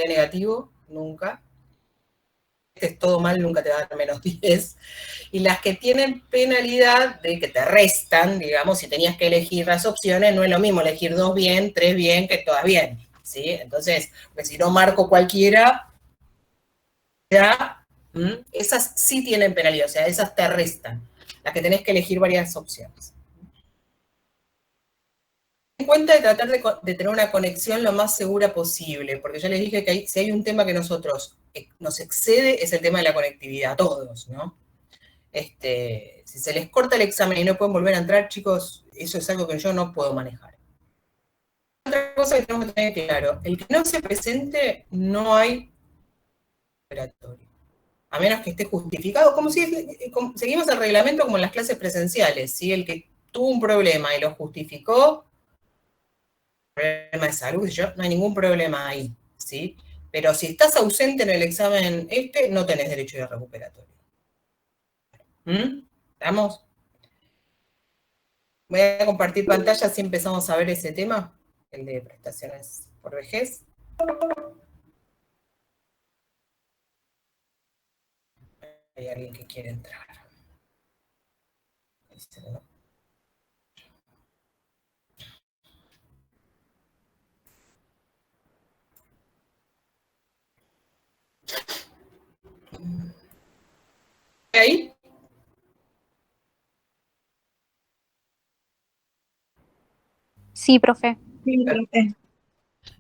negativo, nunca. Es todo mal, nunca te va a dar menos 10. Y las que tienen penalidad de que te restan, digamos, si tenías que elegir las opciones, no es lo mismo elegir 2 bien, 3 bien, que todas bien, ¿sí? Entonces, pues si no marco cualquiera, ya, esas sí tienen penalidad, o sea, esas te restan, las que tenés que elegir varias opciones. En cuenta de tratar de tener una conexión lo más segura posible, porque ya les dije que si hay un tema que nosotros nos excede, es el tema de la conectividad, a todos, ¿no? Si se les corta el examen y no pueden volver a entrar, chicos, eso es algo que yo no puedo manejar. Otra cosa que tenemos que tener claro, el que no se presente, no hay operatorio. A menos que esté justificado, como si seguimos el reglamento como en las clases presenciales, ¿sí? El que tuvo un problema y lo justificó, problema de salud, no hay ningún problema ahí, ¿sí? Pero si estás ausente en el examen no tenés derecho de recuperatorio. ¿Estamos? Voy a compartir pantalla si empezamos a ver ese tema, el de prestaciones por vejez. Hay alguien que quiere entrar. ¿Ahí? Sí, profe. Sí, profe.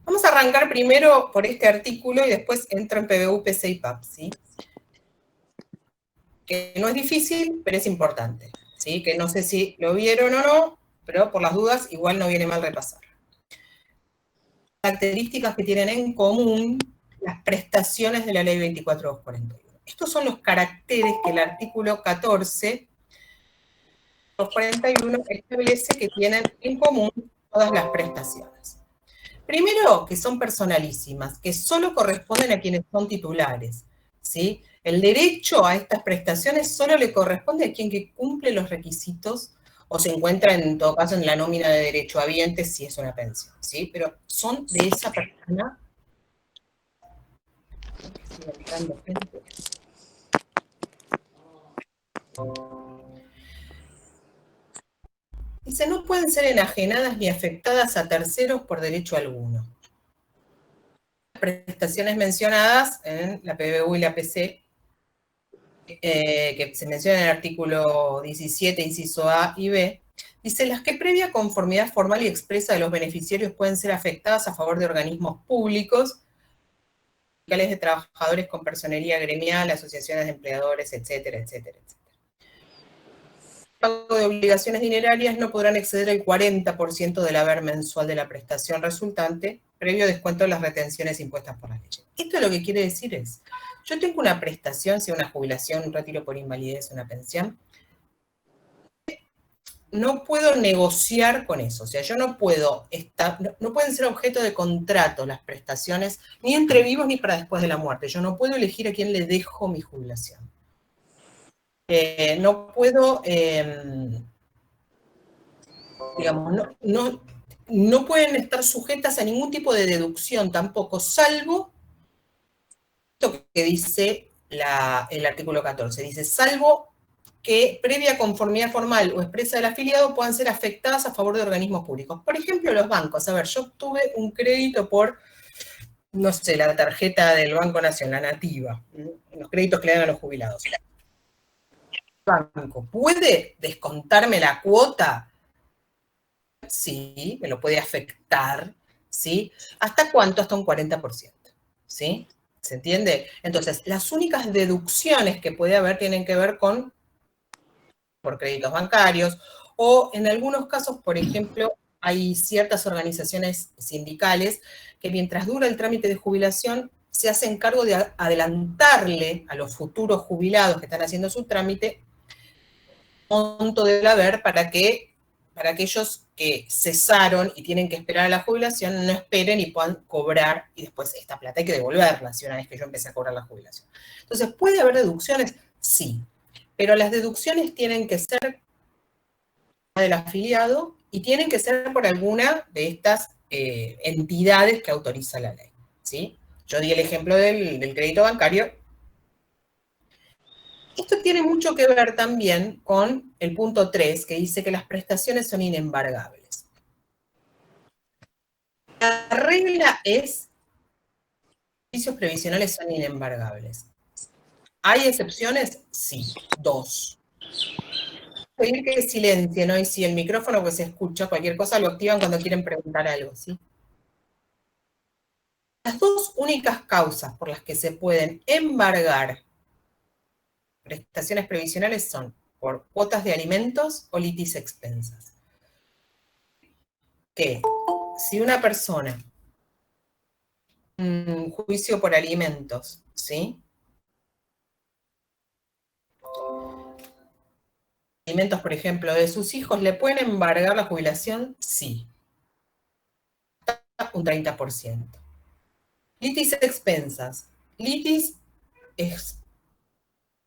Vamos a arrancar primero por este artículo y después entro en PBU, PC y PAP, ¿sí? Que no es difícil, pero es importante, ¿sí? Que no sé si lo vieron o no, pero por las dudas igual no viene mal repasar. Características que tienen en común las prestaciones de la ley 24241. Estos son los caracteres que el artículo 14 241 establece que tienen en común todas las prestaciones. Primero, que son personalísimas, que solo corresponden a quienes son titulares, ¿sí? El derecho a estas prestaciones solo le corresponde a quien que cumple los requisitos o se encuentra en todo caso en la nómina de derechohabientes si es una pensión, ¿sí? Pero son de esa persona. Dice, no pueden ser enajenadas ni afectadas a terceros por derecho alguno. Las prestaciones mencionadas en la PBU y la PC, que se menciona en el artículo 17, inciso A y B, dice, las que previa conformidad formal y expresa de los beneficiarios pueden ser afectadas a favor de organismos públicos, de trabajadores con personería gremial, asociaciones de empleadores, etcétera, etcétera, etcétera. El pago de obligaciones dinerarias no podrán exceder el 40% del haber mensual de la prestación resultante, previo descuento de las retenciones impuestas por la ley. Esto lo que quiere decir es, yo tengo una prestación, sea una jubilación, un retiro por invalidez, una pensión, no puedo negociar con eso, o sea, yo no puedo no pueden ser objeto de contrato las prestaciones, ni entre vivos ni para después de la muerte. Yo no puedo elegir a quién le dejo mi jubilación. No puedo, digamos, no pueden estar sujetas a ningún tipo de deducción tampoco, salvo esto que dice el artículo 14, dice, salvo que previa conformidad formal o expresa del afiliado puedan ser afectadas a favor de organismos públicos. Por ejemplo, los bancos. A ver, yo obtuve un crédito por, no sé, la tarjeta del Banco Nacional, la nativa, los créditos que le dan a los jubilados. El banco puede descontarme la cuota, sí, me lo puede afectar, ¿sí? ¿Hasta cuánto? Hasta un 40%, ¿sí? ¿Se entiende? Entonces, las únicas deducciones que puede haber tienen que ver con por créditos bancarios, o en algunos casos, por ejemplo, hay ciertas organizaciones sindicales que mientras dura el trámite de jubilación se hacen cargo de adelantarle a los futuros jubilados que están haciendo su trámite monto del haber para que aquellos que cesaron y tienen que esperar a la jubilación no esperen y puedan cobrar, y después esta plata hay que devolverla si una vez que yo empecé a cobrar la jubilación. Entonces, ¿puede haber deducciones? Sí, pero las deducciones tienen que ser del afiliado y tienen que ser por alguna de estas entidades que autoriza la ley, ¿sí? Yo di el ejemplo del crédito bancario. Esto tiene mucho que ver también con el punto 3, que dice que las prestaciones son inembargables. La regla es que los beneficios previsionales son inembargables. ¿Hay excepciones? Sí, 2. Pedir que silencien, ¿no? Y si el micrófono que se escucha, cualquier cosa lo activan cuando quieren preguntar algo, ¿sí? Las 2 únicas causas por las que se pueden embargar prestaciones previsionales son por cuotas de alimentos o litis expensas. Que si una persona, un juicio por alimentos, ¿sí? Alimentos, por ejemplo, de sus hijos, ¿le pueden embargar la jubilación? Sí. Un 30%. Litis expensas. Litis es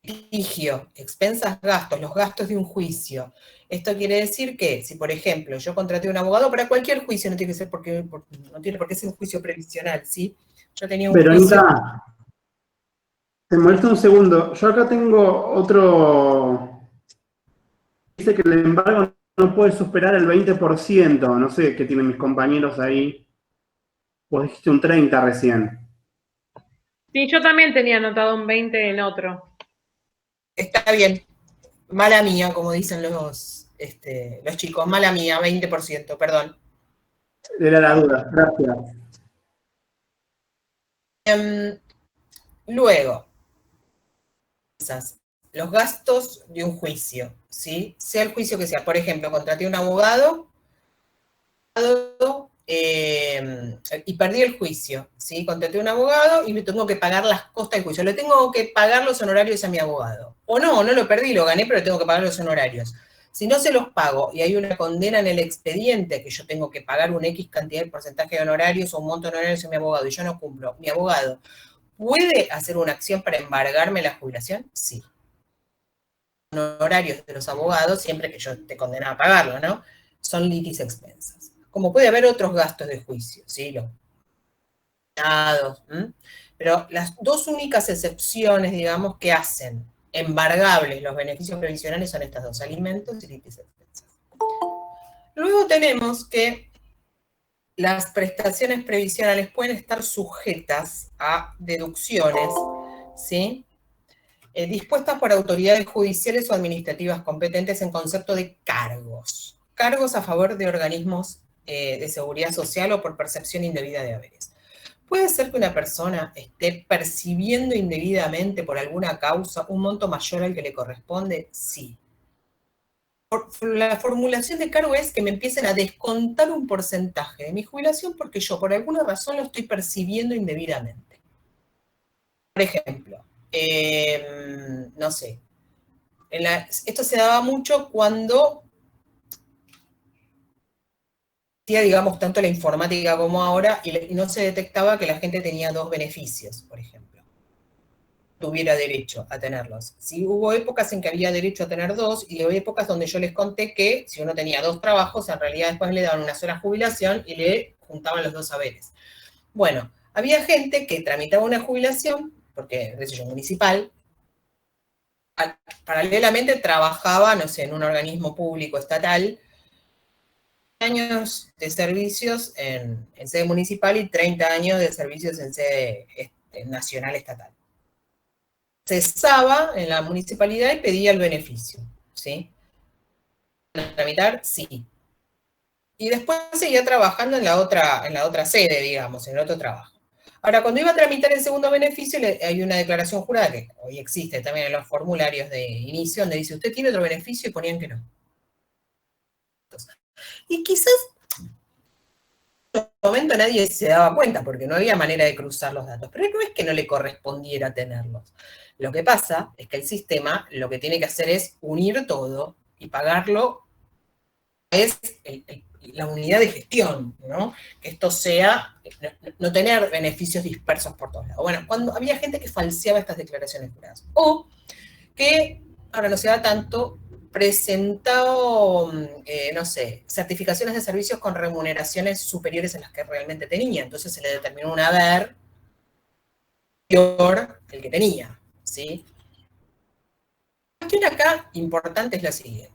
litigio, expensas gastos, los gastos de un juicio. Esto quiere decir que, si por ejemplo yo contraté un abogado para cualquier juicio, no tiene que ser no tiene por qué ser un juicio previsional, ¿sí? Yo tenía un Verónica, juicio. te molesto un segundo. Yo acá tengo otro. Dice que el embargo no puede superar el 20%. No sé qué tienen mis compañeros ahí. Vos dijiste un 30 recién. Sí, yo también tenía anotado un 20 en otro. Está bien. Mala mía, como dicen los chicos. Mala mía, 20%, perdón. Era la duda. Gracias. Luego, los gastos de un juicio, ¿sí? Sea el juicio que sea. Por ejemplo, contraté un abogado y perdí el juicio, ¿sí? Contraté un abogado y me tengo que pagar las costas del juicio. Le tengo que pagar los honorarios a mi abogado. O no lo perdí, lo gané, pero tengo que pagar los honorarios. Si no se los pago y hay una condena en el expediente que yo tengo que pagar un X cantidad de porcentaje de honorarios o un monto de honorarios a mi abogado y yo no cumplo, ¿mi abogado puede hacer una acción para embargarme la jubilación? Sí. Honorarios de los abogados, siempre que yo esté condenado a pagarlo, ¿no? Son litis expensas. Como puede haber otros gastos de juicio, ¿sí? Los dados, pero las 2 únicas excepciones, digamos, que hacen embargables los beneficios previsionales son estas 2, alimentos y litis expensas. Luego tenemos que las prestaciones previsionales pueden estar sujetas a deducciones, ¿sí? Dispuestas por autoridades judiciales o administrativas competentes en concepto de cargos. Cargos a favor de organismos de seguridad social o por percepción indebida de haberes. ¿Puede ser que una persona esté percibiendo indebidamente por alguna causa un monto mayor al que le corresponde? Sí. La formulación de cargo es que me empiecen a descontar un porcentaje de mi jubilación porque yo por alguna razón lo estoy percibiendo indebidamente. Por ejemplo, no sé, esto se daba mucho cuando, digamos, tanto la informática como ahora, y no se detectaba que la gente tenía 2 beneficios, por ejemplo. Tuviera derecho a tenerlos. Sí, hubo épocas en que había derecho a tener 2, y hubo épocas donde yo les conté que si uno tenía 2 trabajos, en realidad después le daban una sola jubilación y le juntaban los 2 saberes. Bueno, había gente que tramitaba una jubilación, porque, qué sé yo, municipal, paralelamente trabajaba, no sé, en un organismo público estatal, años de servicios en sede municipal y 30 años de servicios en sede nacional estatal. Cesaba en la municipalidad y pedía el beneficio, ¿sí? ¿Tramitar? Sí. Y después seguía trabajando en la otra sede, digamos, en el otro trabajo. Ahora, cuando iba a tramitar el segundo beneficio, hay una declaración jurada que hoy existe también en los formularios de inicio, donde dice, ¿usted tiene otro beneficio? Y ponían que no. Y quizás en ese momento nadie se daba cuenta, porque no había manera de cruzar los datos, pero no es que no le correspondiera tenerlos. Lo que pasa es que el sistema lo que tiene que hacer es unir todo y pagarlo, es la unidad de gestión, ¿no? Que esto sea, no tener beneficios dispersos por todos lados. Bueno, cuando había gente que falseaba estas declaraciones juradas, o que, ahora no se da tanto, presentado, no sé, certificaciones de servicios con remuneraciones superiores a las que realmente tenía. Entonces se le determinó un haber peor el que tenía, ¿sí? La cuestión acá importante es la siguiente.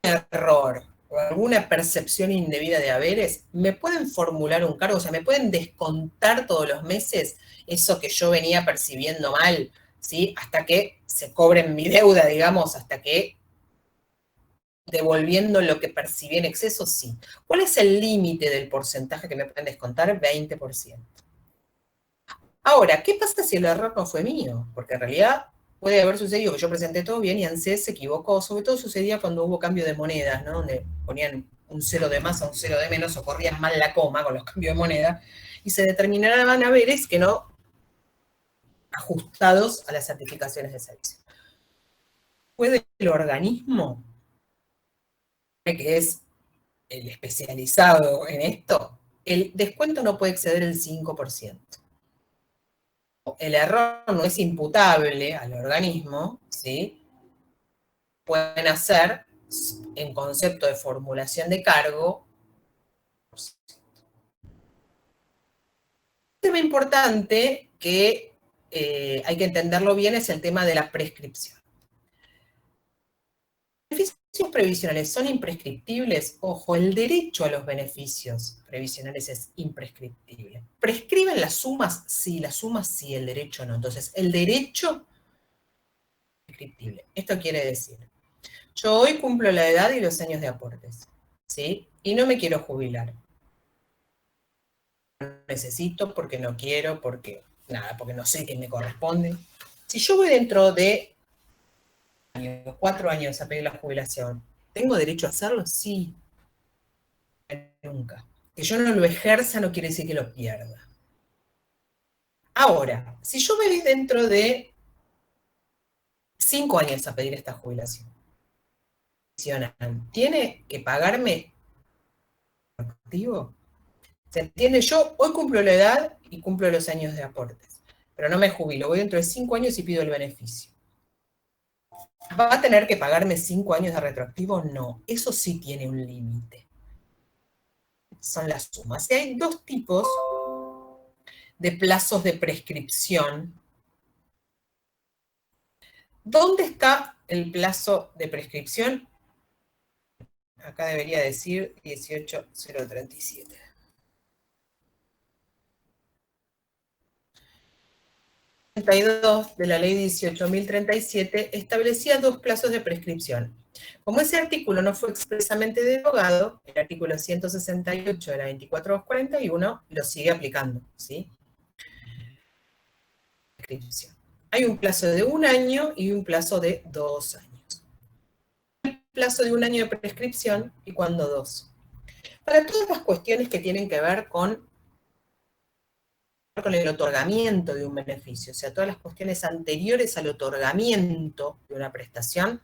Un error o alguna percepción indebida de haberes, ¿me pueden formular un cargo? O sea, ¿me pueden descontar todos los meses eso que yo venía percibiendo mal, ¿sí? Hasta que se cobren mi deuda, digamos, hasta que devolviendo lo que percibí en exceso, sí. ¿Cuál es el límite del porcentaje que me pueden descontar? 20%. Ahora, ¿qué pasa si el error no fue mío? Porque en realidad puede haber sucedido que yo presenté todo bien y ANSES se equivocó. Sobre todo sucedía cuando hubo cambio de monedas, ¿no? Donde ponían un 0 de más a un 0 de menos o corrían mal la coma con los cambios de moneda y se determinaban haberes que no ajustados a las certificaciones de servicio. ¿Puede el organismo, que es el especializado en esto, el descuento no puede exceder el 5%? El error no es imputable al organismo, ¿sí? Pueden hacer, en concepto de formulación de cargo, un tema importante que hay que entenderlo bien es el tema de la prescripción. ¿Los beneficios previsionales son imprescriptibles? Ojo, el derecho a los beneficios previsionales es imprescriptible. ¿Prescriben las sumas? Sí, las sumas sí, el derecho no. Entonces, el derecho es prescriptible. Esto quiere decir, yo hoy cumplo la edad y los años de aportes, ¿sí? Y no me quiero jubilar. No necesito, porque no quiero, porque nada, porque no sé qué me corresponde. Si yo voy dentro de 4 años a pedir la jubilación, ¿tengo derecho a hacerlo? Sí. Nunca. Que yo no lo ejerza no quiere decir que lo pierda. Ahora, si yo voy dentro de 5 años a pedir esta jubilación, ¿tiene que pagarme activo? ¿Se entiende? Yo hoy cumplo la edad y cumplo los años de aportes, pero no me jubilo. Voy dentro de 5 años y pido el beneficio. ¿Va a tener que pagarme 5 años de retroactivo? No. Eso sí tiene un límite. Son las sumas. Y hay 2 tipos de plazos de prescripción. ¿Dónde está el plazo de prescripción? Acá debería decir 18.037. De la ley 18.037 establecía 2 plazos de prescripción. Como ese artículo no fue expresamente derogado, el artículo 168 de la 24.241 lo sigue aplicando, ¿sí? Prescripción. Hay un plazo de 1 año y un plazo de 2 años. El plazo de 1 año de prescripción y cuando 2. Para todas las cuestiones que tienen que ver con el otorgamiento de un beneficio, o sea, todas las cuestiones anteriores al otorgamiento de una prestación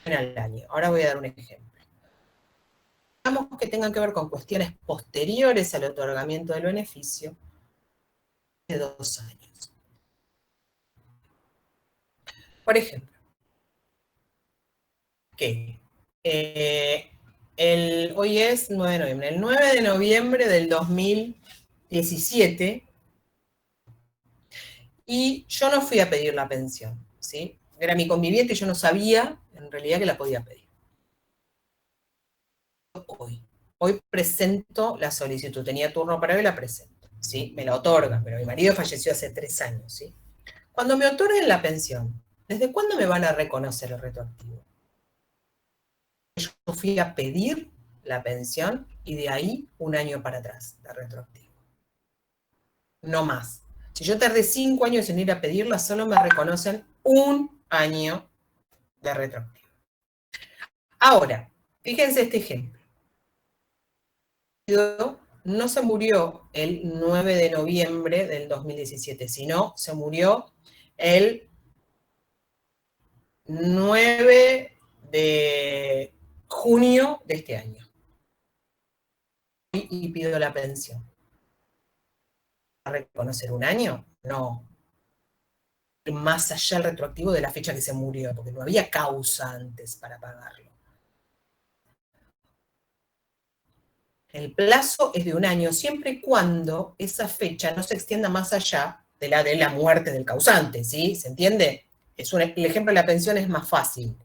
al año. Ahora voy a dar un ejemplo. Digamos que tengan que ver con cuestiones posteriores al otorgamiento del beneficio de 2 años. Por ejemplo, que hoy es 9 de noviembre. El 9 de noviembre del 2017 y yo no fui a pedir la pensión, ¿sí? Era mi conviviente y yo no sabía en realidad que la podía pedir. Hoy presento la solicitud, tenía turno para ver, la presento, ¿sí? Me la otorgan, pero mi marido falleció hace 3 años, ¿sí? Cuando me otorguen la pensión, ¿desde cuándo me van a reconocer el retroactivo? Yo fui a pedir la pensión y de ahí 1 año para atrás de retroactivo. No más. Si yo tardé 5 años en ir a pedirla, solo me reconocen 1 año de retroactivo. Ahora, fíjense este ejemplo. No se murió el 9 de noviembre del 2017, sino se murió el 9 de junio de este año. Y pido la pensión. ¿Va a reconocer 1 año? No. Más allá el retroactivo de la fecha que se murió, porque no había causa antes para pagarlo. El plazo es de 1 año, siempre y cuando esa fecha no se extienda más allá de la muerte del causante, ¿sí? ¿Se entiende? El ejemplo de la pensión es más fácil.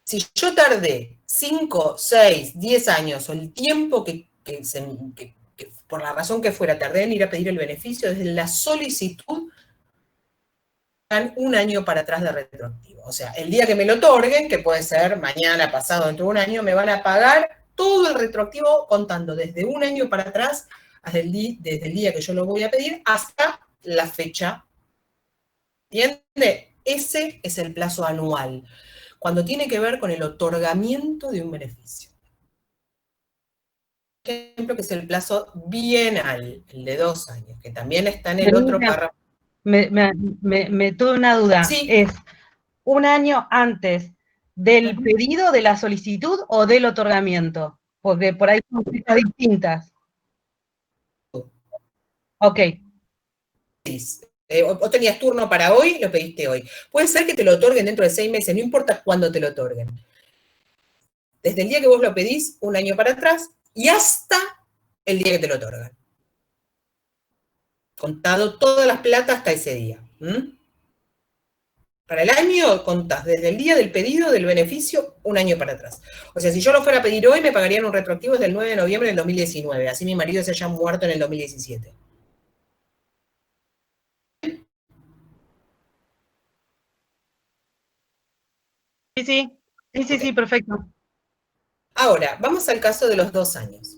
Si yo tardé 5, 6, 10 años, o el tiempo que por la razón que fuera, tardé en ir a pedir el beneficio, desde la solicitud, dan 1 año para atrás de retroactivo. O sea, el día que me lo otorguen, que puede ser mañana, pasado, dentro de 1 año, me van a pagar todo el retroactivo contando desde 1 año para atrás, desde el día que yo lo voy a pedir, hasta la fecha. ¿Entiende? Ese es el plazo anual, cuando tiene que ver con el otorgamiento de un beneficio. Por ejemplo, que es el plazo bienal, el de 2 años, que también está en el otro párrafo. Me tuve una duda. Sí. ¿Es 1 año antes del pedido de la solicitud o del otorgamiento? Porque por ahí son cosas distintas. Ok. O tenías turno para hoy, lo pediste hoy. Puede ser que te lo otorguen dentro de 6 meses, no importa cuándo te lo otorguen. Desde el día que vos lo pedís, 1 año para atrás, y hasta el día que te lo otorgan. Contado todas las plata hasta ese día. Para el año contás desde el día del pedido del beneficio 1 año para atrás. O sea, si yo lo fuera a pedir hoy, me pagarían un retroactivo desde el 9 de noviembre del 2019. Así mi marido se haya muerto en el 2017. Sí, perfecto. Ahora, vamos al caso de los 2 años.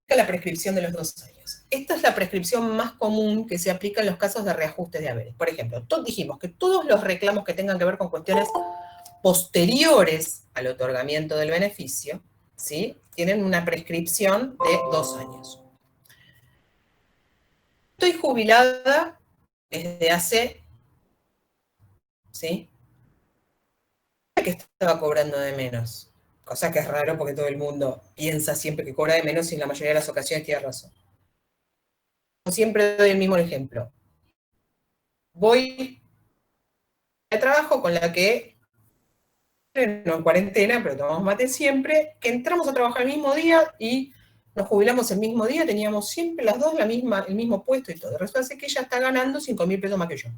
La prescripción de los 2 años. Esta es la prescripción más común que se aplica en los casos de reajuste de haberes. Por ejemplo, dijimos que todos los reclamos que tengan que ver con cuestiones posteriores al otorgamiento del beneficio, ¿sí?, tienen una prescripción de 2 años. Estoy jubilada desde hace, ¿sí?, que estaba cobrando de menos. Cosa que es raro porque todo el mundo piensa siempre que cobra de menos y en la mayoría de las ocasiones tiene razón. Siempre doy el mismo ejemplo. Voy a trabajo con la que, no en cuarentena, pero tomamos mate siempre, que entramos a trabajar el mismo día y nos jubilamos el mismo día, teníamos siempre las dos el mismo puesto y todo. Resulta que ella está ganando 5.000 pesos más que yo.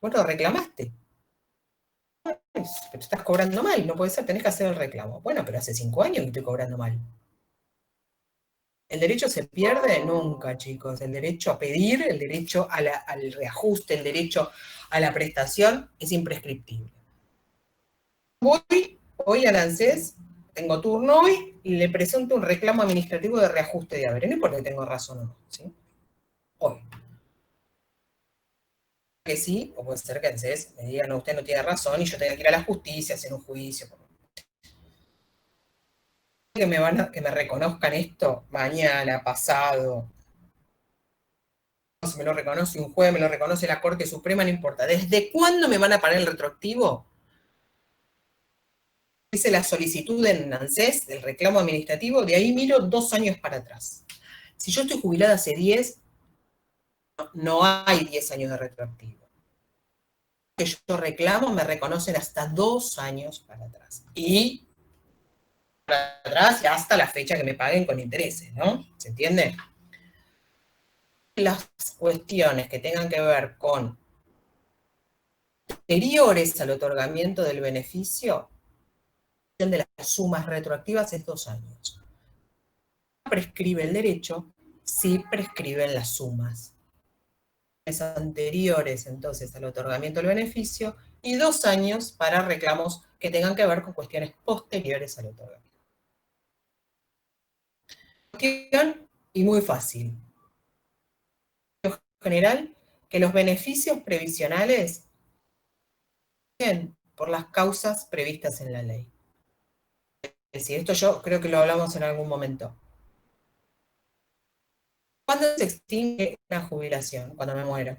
Vos lo reclamaste. Pero estás cobrando mal, no puede ser, tenés que hacer el reclamo. Bueno, pero hace 5 años que estoy cobrando mal. ¿El derecho se pierde? Nunca, chicos. El derecho a pedir, el derecho al reajuste, el derecho a la prestación es imprescriptible. Voy hoy al ANSES, tengo turno hoy, y le presento un reclamo administrativo de reajuste de haberes. No importa que tengo razón o no, ¿sí? Hoy. Que sí, o puede ser que ANSES me diga, no, usted no tiene razón, y yo tenga que ir a la justicia, hacer un juicio. Que me reconozcan esto mañana, pasado. Me lo reconoce un juez, me lo reconoce la Corte Suprema, no importa. ¿Desde cuándo me van a pagar el retroactivo? Dice la solicitud en ANSES, del reclamo administrativo, de ahí miro 2 años para atrás. Si yo estoy jubilada hace 10, no hay 10 años de retroactivo. Que yo reclamo me reconocen hasta 2 años para atrás. Y para atrás hasta la fecha que me paguen con intereses, ¿no? ¿Se entiende? Las cuestiones que tengan que ver con posteriores al otorgamiento del beneficio, de las sumas retroactivas es 2 años. Prescribe el derecho, sí prescriben las sumas anteriores entonces al otorgamiento del beneficio y 2 años para reclamos que tengan que ver con cuestiones posteriores al otorgamiento. Cuestión y muy fácil. En general, que los beneficios previsionales vienen por las causas previstas en la ley. Es decir, esto yo creo que lo hablamos en algún momento. ¿Cuándo se extingue una jubilación? Cuando me muero.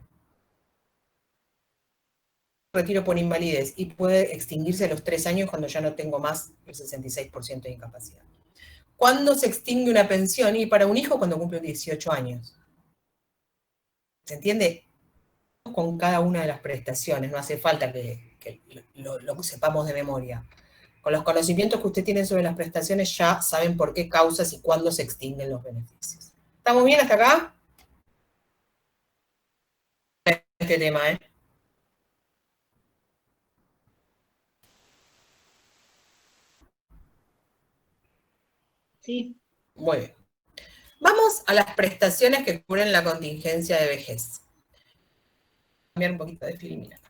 Retiro por invalidez y puede extinguirse a los 3 años cuando ya no tengo más el 66% de incapacidad. ¿Cuándo se extingue una pensión? Y para un hijo cuando cumple 18 años. ¿Se entiende? Con cada una de las prestaciones, no hace falta que lo sepamos de memoria. Con los conocimientos que usted tiene sobre las prestaciones ya saben por qué causas y cuándo se extinguen los beneficios. ¿Estamos bien hasta acá? Este tema, ¿eh? Sí. Muy bien. Vamos a las prestaciones que cubren la contingencia de vejez. Voy a cambiar un poquito de filmina.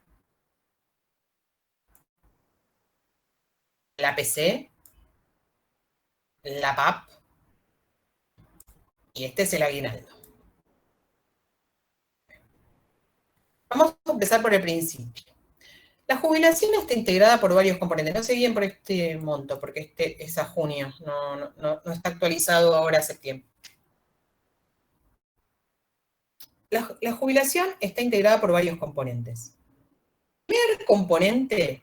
La PC, la PAP, y este es el aguinaldo. Vamos a empezar por el principio. La jubilación está integrada por varios componentes. No se guíen por este monto, porque este es a junio, no está actualizado ahora a septiembre. La jubilación está integrada por varios componentes. El primer componente,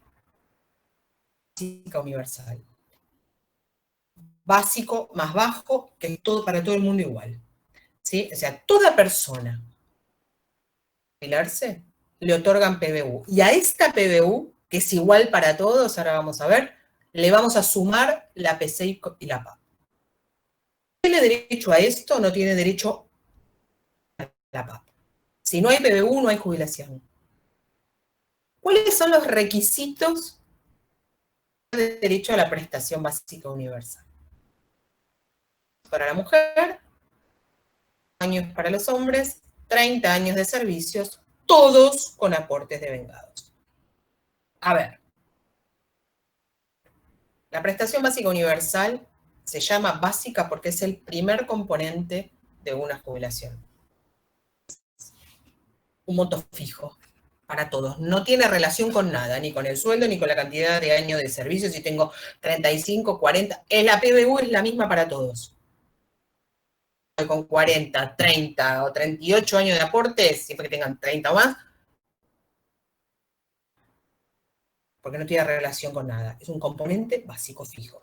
básica universal. Básico más bajo, que es todo para todo el mundo igual. ¿Sí? O sea, toda persona jubilarse, le otorgan PBU. Y a esta PBU, que es igual para todos, ahora vamos a ver, le vamos a sumar la PC y la PAP. ¿Tiene derecho a esto? No tiene derecho a la PAP. Si no hay PBU, no hay jubilación. ¿Cuáles son los requisitos de derecho a la prestación básica universal? Para la mujer, años para los hombres, 30 años de servicios, todos con aportes devengados. A ver, la prestación básica universal se llama básica porque es el primer componente de una jubilación. Un monto fijo para todos. No tiene relación con nada, ni con el sueldo, ni con la cantidad de años de servicio. Si tengo 35, 40, la PBU es la misma para todos. Con 40, 30 o 38 años de aporte, siempre que tengan 30 o más, porque no tiene relación con nada. Es un componente básico fijo.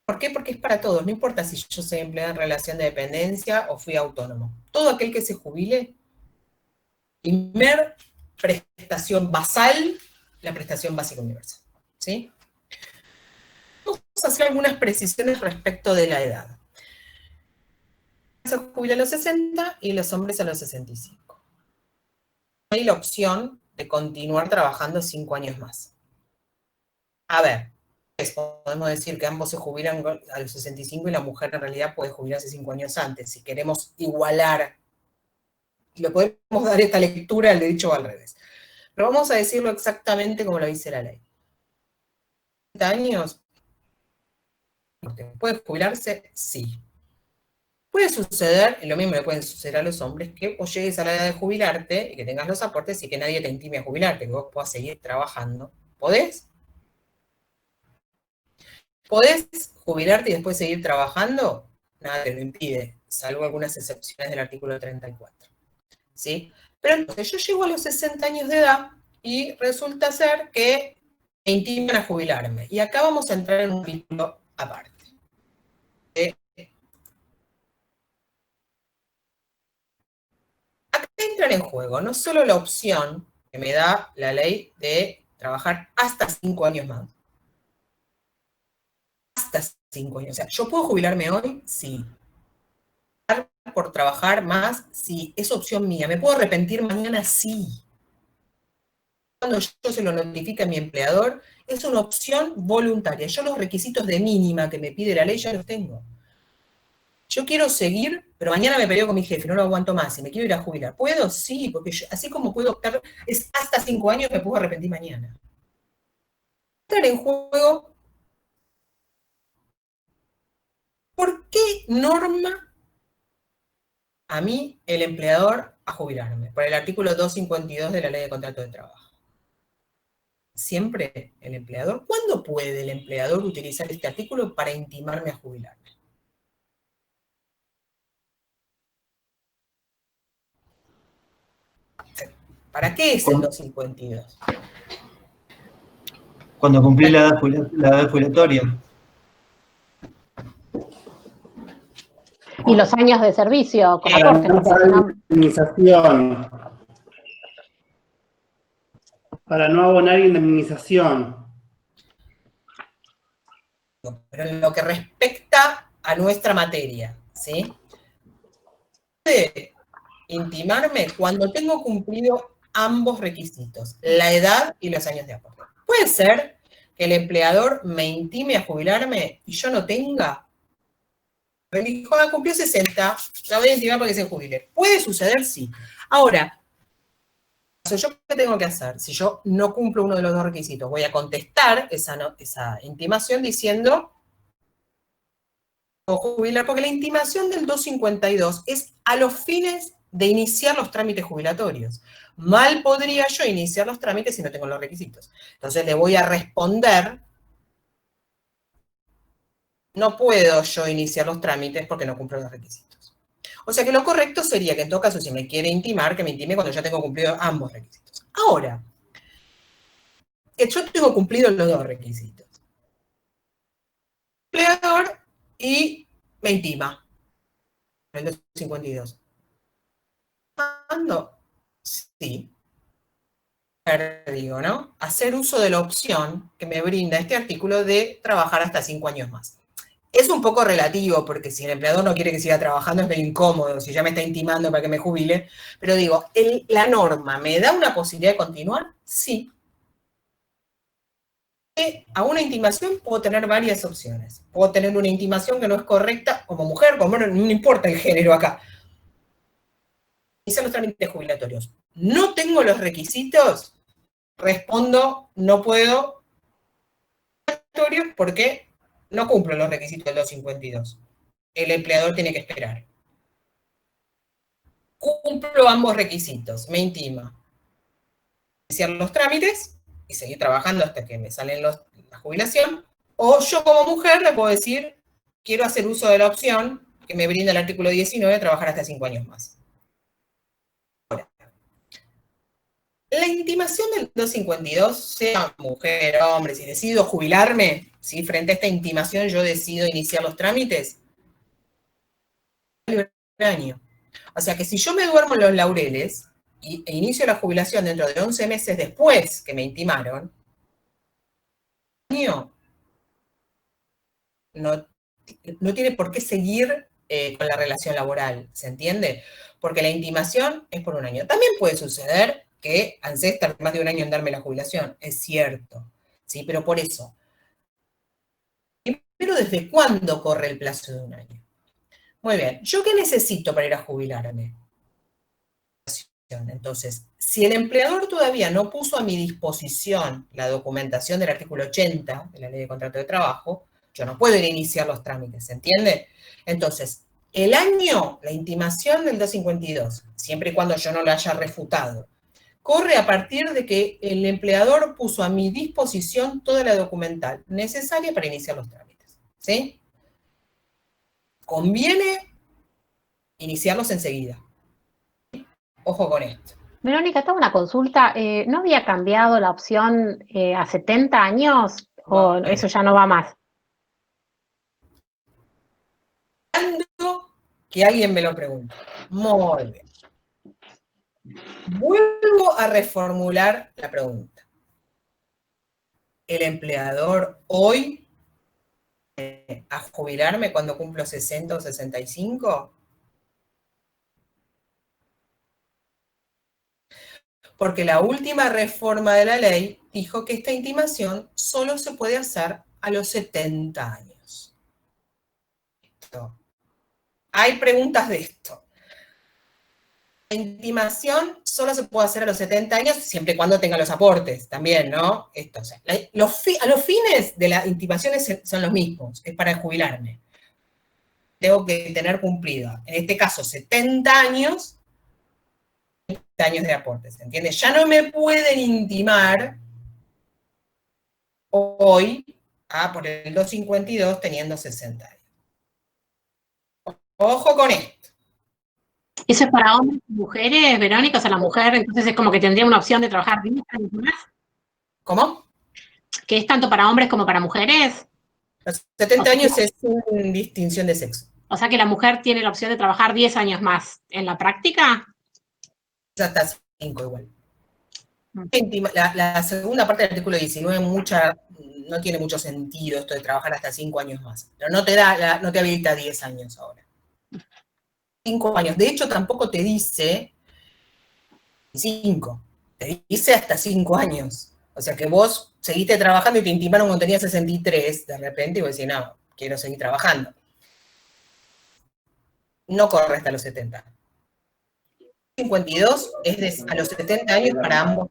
¿Por qué? Porque es para todos. No importa si yo soy empleado en relación de dependencia o fui autónomo. Todo aquel que se jubile, primer prestación basal, la prestación básica universal. ¿Sí? Vamos a hacer algunas precisiones respecto de la edad. Se jubila a los 60 y los hombres a los 65. Hay la opción de continuar trabajando 5 años más. A ver, podemos decir que ambos se jubilan a los 65 y la mujer en realidad puede jubilarse 5 años antes. Si queremos igualar, le podemos dar esta lectura al derecho o al revés. Pero vamos a decirlo exactamente como lo dice la ley. 30 años, ¿puede jubilarse? Sí. Puede suceder, y lo mismo le puede suceder a los hombres, que vos llegues a la edad de jubilarte y que tengas los aportes y que nadie te intime a jubilarte, que vos puedas seguir trabajando. ¿Podés? ¿Podés jubilarte y después seguir trabajando? Nada te lo impide, salvo algunas excepciones del artículo 34. ¿Sí? Pero entonces yo llego a los 60 años de edad y resulta ser que me intiman a jubilarme. Y acá vamos a entrar en un capítulo aparte. Acá entran en juego no solo la opción que me da la ley de trabajar hasta 5 años más. Hasta 5 años. O sea, ¿yo puedo jubilarme hoy? Sí. ¿Por trabajar más? Sí. Es opción mía. ¿Me puedo arrepentir mañana? Sí. Cuando yo se lo notifique a mi empleador, es una opción voluntaria. Yo los requisitos de mínima que me pide la ley ya los tengo. Yo quiero seguir, pero mañana me peleo con mi jefe, no lo aguanto más y me quiero ir a jubilar. ¿Puedo? Sí, porque yo, así como puedo optar, es hasta 5 años, me puedo arrepentir mañana. Entrar en juego, ¿por qué norma a mí el empleador a jubilarme? Por el artículo 252 de la Ley de Contrato de Trabajo. Siempre el empleador. ¿Cuándo puede el empleador utilizar este artículo para intimarme a jubilarme? ¿Para qué es el 252? Cuando cumplí la edad jubilatoria. Y los años de servicio, con Para aportes, no porque pagar si no- indemnización. Para no abonar indemnización. pero en lo que respecta a nuestra materia, ¿sí? Puede intimarme cuando tengo cumplido ambos requisitos, la edad y los años de aporte. Puede ser que el empleador me intime a jubilarme y yo no tenga. Me dijo, cumplió 60, la voy a intimar para que se jubile. Puede suceder, sí. Ahora, ¿yo qué tengo que hacer? Si yo no cumplo uno de los dos requisitos, voy a contestar esa intimación diciendo o jubilar, porque la intimación del 252 es a los fines de iniciar los trámites jubilatorios. Mal podría yo iniciar los trámites si no tengo los requisitos. Entonces le voy a responder, no puedo yo iniciar los trámites porque no cumplo los requisitos. O sea que lo correcto sería que en todo caso, si me quiere intimar, que me intime cuando ya tengo cumplido ambos requisitos. Ahora, que yo tengo cumplido los dos requisitos. Empleador y me intima. El 252. ¿Cuándo? Sí. Digo, ¿no? Hacer uso de la opción que me brinda este artículo de trabajar hasta 5 años más. Es un poco relativo, porque si el empleador no quiere que siga trabajando es medio incómodo, si ya me está intimando para que me jubile, pero digo, ¿la norma me da una posibilidad de continuar? Sí. A una intimación puedo tener varias opciones. Puedo tener una intimación que no es correcta como mujer, como no importa el género acá. Iniciar los trámites jubilatorios. No tengo los requisitos, respondo, no puedo porque no cumplo los requisitos del 252. El empleador tiene que esperar. Cumplo ambos requisitos, me intima. Iniciar los trámites y seguir trabajando hasta que me salen la jubilación, o yo como mujer le puedo decir, quiero hacer uso de la opción que me brinda el artículo 19 de trabajar hasta 5 años más. Ahora, la intimación del 252, sea mujer, hombre, si decido jubilarme, si frente a esta intimación yo decido iniciar los trámites, año. O sea que si yo me duermo en los laureles e inicio la jubilación dentro de 11 meses después que me intimaron, no tiene por qué seguir con la relación laboral, ¿se entiende? Porque la intimación es por un año. También puede suceder que ANSES tarde más de un año en darme la jubilación, es cierto, ¿sí? Pero por eso, primero, ¿desde cuándo corre el plazo de un año? Muy bien, ¿yo qué necesito para ir a jubilarme? Entonces, si el empleador todavía no puso a mi disposición la documentación del artículo 80 de la Ley de Contrato de Trabajo, yo no puedo ir a iniciar los trámites, ¿se entiende? Entonces, el año, la intimación del 252, siempre y cuando yo no la haya refutado, corre a partir de que el empleador puso a mi disposición toda la documental necesaria para iniciar los trámites, ¿sí? Conviene iniciarlos enseguida. Ojo con esto. Verónica, tengo una consulta. ¿No había cambiado la opción a 70 años? ¿O eso ya no va más? Que alguien me lo pregunte. Muy bien. Vuelvo a reformular la pregunta. ¿El empleador hoy a jubilarme cuando cumplo 60 o 65? Porque la última reforma de la ley dijo que esta intimación solo se puede hacer a los 70 años. Hay preguntas de esto. La intimación solo se puede hacer a los 70 años, siempre y cuando tenga los aportes también, ¿no? Esto, o sea, a los fines de las intimaciones son los mismos, es para jubilarme. Tengo que tener cumplido, en este caso, 70 años, 30 años de aportes, ¿entiendes? Ya no me pueden intimar hoy por el 252 teniendo 60 años. Ojo con esto. ¿Eso es para hombres y mujeres, Verónica? O sea, la mujer entonces es como que tendría una opción de trabajar 10 años más. ¿Cómo? ¿Que es tanto para hombres como para mueres? Los 70 años es una distinción de sexo. O sea que la mujer tiene la opción de trabajar 10 años más. ¿En la práctica? Hasta 5 igual. La segunda parte del artículo 19 no tiene mucho sentido esto de trabajar hasta 5 años más. Pero no te habilita 10 años ahora. 5 años. De hecho, tampoco te dice 5. Te dice hasta 5 años. O sea que vos seguiste trabajando y te intimaron cuando tenías 63, de repente, y vos decís, no, quiero seguir trabajando. No corre hasta los 70. 52 es a los 70 años para ambos.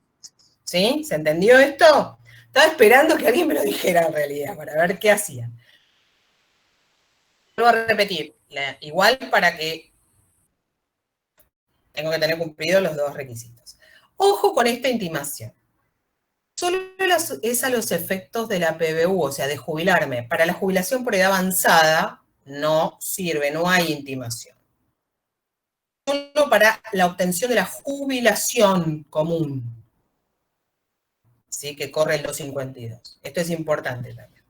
¿Sí? ¿Se entendió esto? Estaba esperando que alguien me lo dijera en realidad, para ver qué hacían. Vuelvo a repetir, igual para que tengo que tener cumplidos los 2 requisitos. Ojo con esta intimación. Solo es a los efectos de la PBU, o sea, de jubilarme. Para la jubilación por edad avanzada no sirve, no hay intimación. Solo para la obtención de la jubilación común, ¿sí? Que corre el 252. Esto es importante también.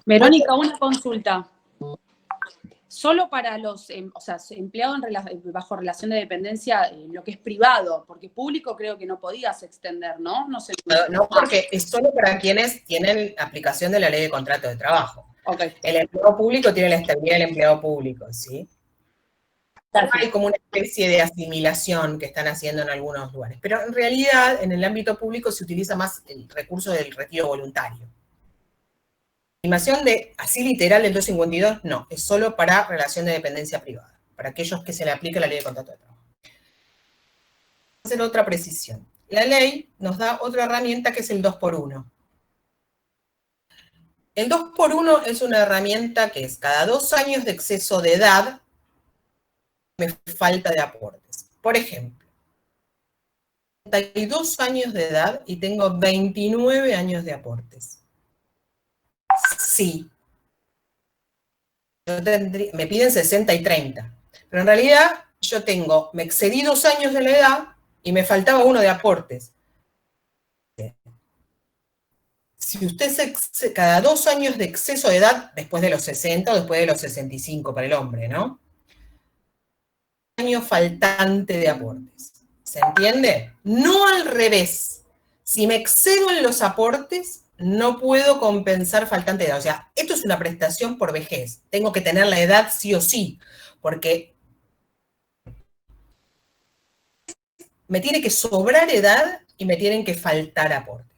Verónica, una consulta. Solo para los empleados bajo relación de dependencia, lo que es privado, porque público creo que no podías extender, ¿no? No sé. No, porque es solo para quienes tienen aplicación de la ley de contrato de trabajo. Okay. El empleado público tiene la estabilidad del empleado público, ¿sí? Hay como una especie de asimilación que están haciendo en algunos lugares. Pero en realidad, en el ámbito público se utiliza más el recurso del retiro voluntario. Estimación así literal del 252, no, es solo para relación de dependencia privada, para aquellos que se le aplica la ley de contrato de trabajo. Vamos a hacer otra precisión. La ley nos da otra herramienta que es el 2x1. El 2x1 es una herramienta que es cada 2 años de exceso de edad, me falta de aportes. Por ejemplo, 32 años de edad y tengo 29 años de aportes. Sí. Me piden 60 y 30. Pero en realidad me excedí 2 años de la edad y me faltaba 1 de aportes. Si usted cada 2 años de exceso de edad, después de los 60 o después de los 65 para el hombre, ¿no? Año faltante de aportes. ¿Se entiende? No al revés. Si me excedo en los aportes, no puedo compensar faltante de edad. O sea, esto es una prestación por vejez. Tengo que tener la edad sí o sí, porque me tiene que sobrar edad y me tienen que faltar aportes.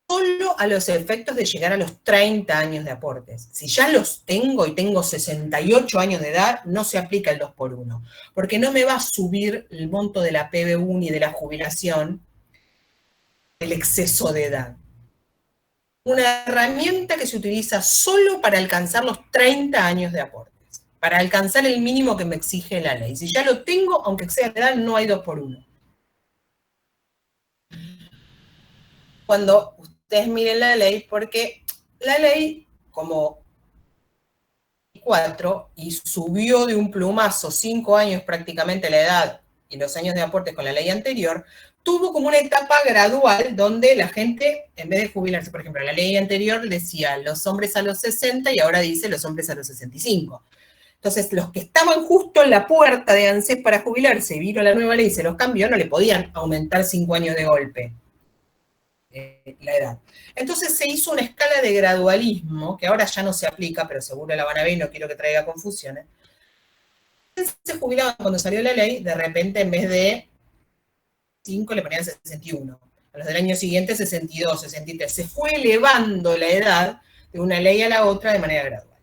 Solo a los efectos de llegar a los 30 años de aportes. Si ya los tengo y tengo 68 años de edad, no se aplica el 2x1, porque no me va a subir el monto de la PBU ni de la jubilación el exceso de edad. Una herramienta que se utiliza solo para alcanzar los 30 años de aportes, para alcanzar el mínimo que me exige la ley. Si ya lo tengo, aunque exceda de edad, no hay 2x1. Cuando ustedes miren la ley, porque la ley, como 4, y subió de un plumazo 5 años prácticamente la edad y los años de aportes con la ley anterior, tuvo como una etapa gradual donde la gente, en vez de jubilarse, por ejemplo, la ley anterior decía los hombres a los 60 y ahora dice los hombres a los 65. Entonces, los que estaban justo en la puerta de ANSES para jubilarse y vino la nueva ley y se los cambió, no le podían aumentar 5 años de golpe la edad. Entonces se hizo una escala de gradualismo, que ahora ya no se aplica, pero seguro la van a ver y no quiero que traiga confusiones. Se jubilaban cuando salió la ley, de repente en vez de 5 le ponían 61. A los del año siguiente 62, 63. Se fue elevando la edad de una ley a la otra de manera gradual.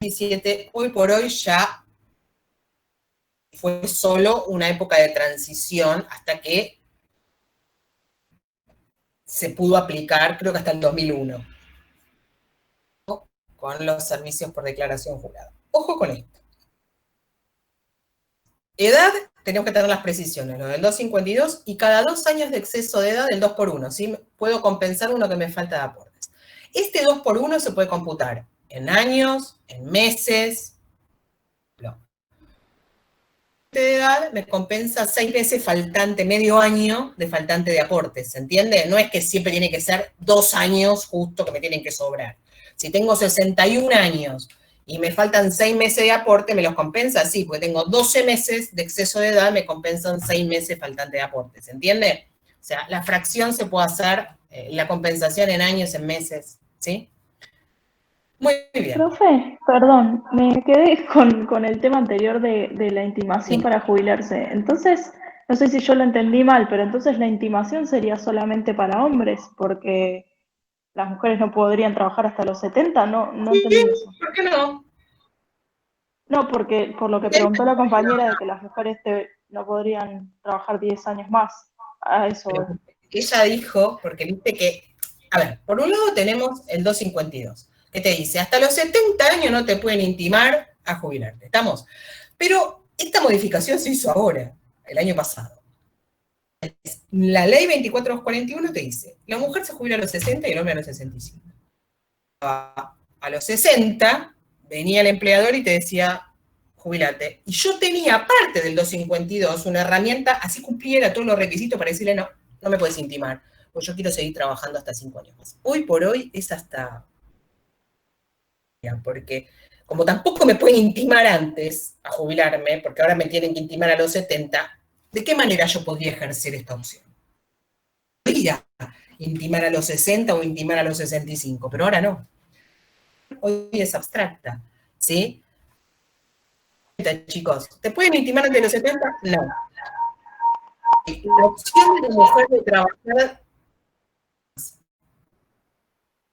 17, hoy por hoy ya fue solo una época de transición hasta que se pudo aplicar, creo que hasta el 2001, con los servicios por declaración jurada. Ojo con esto. Edad, tenemos que tener las precisiones, lo del 252, y cada 2 años de exceso de edad, el 2x1, ¿sí? Puedo compensar uno que me falta de aportes. Este 2x1 se puede computar en años, en meses, de edad me compensa 6 meses faltante, medio año de faltante de aportes, ¿se entiende? No es que siempre tiene que ser 2 años justo que me tienen que sobrar. Si tengo 61 años y me faltan 6 meses de aporte, ¿me los compensa? Sí, porque tengo 12 meses de exceso de edad, me compensan 6 meses faltantes de aporte, ¿se entiende? O sea, la fracción se puede hacer, la compensación en años, en meses, ¿sí? Muy bien. Profe, perdón, me quedé con el tema anterior de la intimación Sí. para jubilarse. Entonces, no sé si yo lo entendí mal, pero entonces la intimación sería solamente para hombres, porque las mujeres no podrían trabajar hasta los 70, no entendí eso. ¿Por qué no? No, porque por lo que preguntó la compañera de que las mujeres no podrían trabajar 10 años más, a eso voy. Pero ella dijo, porque viste que, a ver, por un lado tenemos el 252, que te dice, hasta los 70 años no te pueden intimar a jubilarte, ¿estamos? Pero esta modificación se hizo ahora, el año pasado. La ley 24241 te dice, la mujer se jubila a los 60 y el hombre a los 65. A los 60 venía el empleador y te decía, jubilate. Y yo tenía, aparte del 252, una herramienta, así cumpliera todos los requisitos para decirle, no me puedes intimar, pues yo quiero seguir trabajando hasta 5 años más. Hoy por hoy es hasta... Porque como tampoco me pueden intimar antes a jubilarme, porque ahora me tienen que intimar a los 70, ¿de qué manera yo podría ejercer esta opción? Podría intimar a los 60 o intimar a los 65, pero ahora no. Hoy es abstracta, ¿sí? Chicos, ¿te pueden intimar antes de los 70? No. La opción de la mujer de trabajar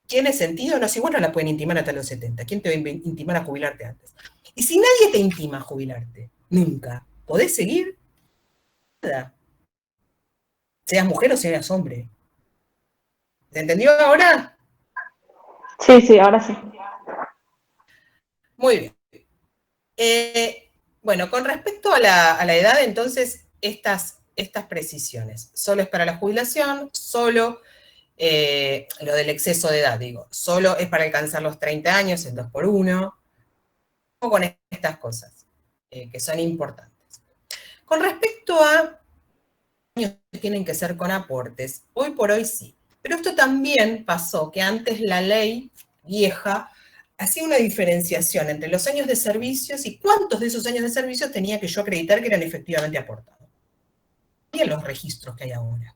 ¿tiene sentido? No, si vos no la pueden intimar hasta los 70. ¿Quién te va a intimar a jubilarte antes? Y si nadie te intima a jubilarte, nunca, ¿podés seguir? Nada. Seas mujer o seas hombre. ¿Se entendió ahora? Sí, ahora sí. Muy bien. Bueno, con respecto a la edad, entonces, estas precisiones. Solo es para la jubilación, solo... lo del exceso de edad, digo, solo es para alcanzar los 30 años, el 2x1, o con estas cosas, que son importantes. Con respecto a años que tienen que ser con aportes, hoy por hoy sí, pero esto también pasó, que antes la ley vieja hacía una diferenciación entre los años de servicios y cuántos de esos años de servicios tenía que yo acreditar que eran efectivamente aportados. Y en los registros que hay ahora.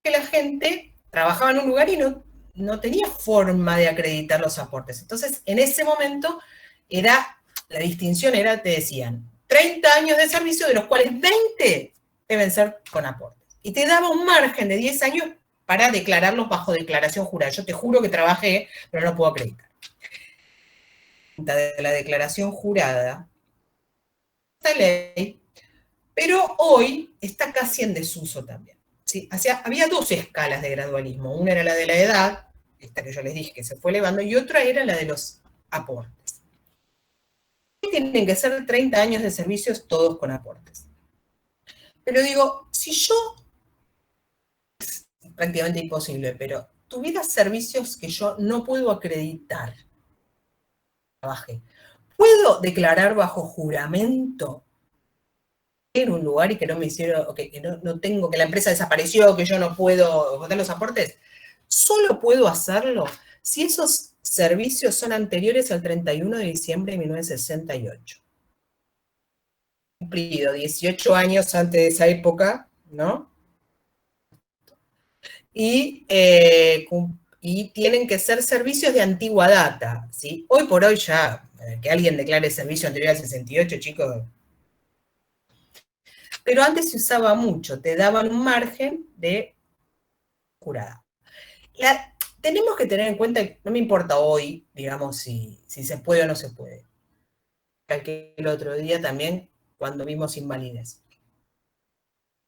Que la gente trabajaba en un lugar y no tenía forma de acreditar los aportes. Entonces, en ese momento, la distinción era, te decían, 30 años de servicio, de los cuales 20 deben ser con aportes. Y te daba un margen de 10 años para declararlos bajo declaración jurada. Yo te juro que trabajé, pero no puedo acreditar. De la declaración jurada, esta ley, pero hoy está casi en desuso también. ¿Sí? Había 2 escalas de gradualismo. Una era la de la edad, esta que yo les dije que se fue elevando, y otra era la de los aportes. Tienen que ser 30 años de servicios todos con aportes. Pero digo, si yo, es prácticamente imposible, pero tuviera servicios que yo no puedo acreditar, trabajé, ¿puedo declarar bajo juramento en un lugar y que no me hicieron, que no tengo, que la empresa desapareció, que yo no puedo votar los aportes? Solo puedo hacerlo si esos servicios son anteriores al 31 de diciembre de 1968. Cumplido 18 años antes de esa época, ¿no? Y tienen que ser servicios de antigua data, ¿sí? Hoy por hoy ya, que alguien declare servicio anterior al 68, chicos. Pero antes se usaba mucho, te daban un margen de jurada. Tenemos que tener en cuenta, no me importa hoy, digamos, si se puede o no se puede. Calqué el otro día también, cuando vimos invalidez.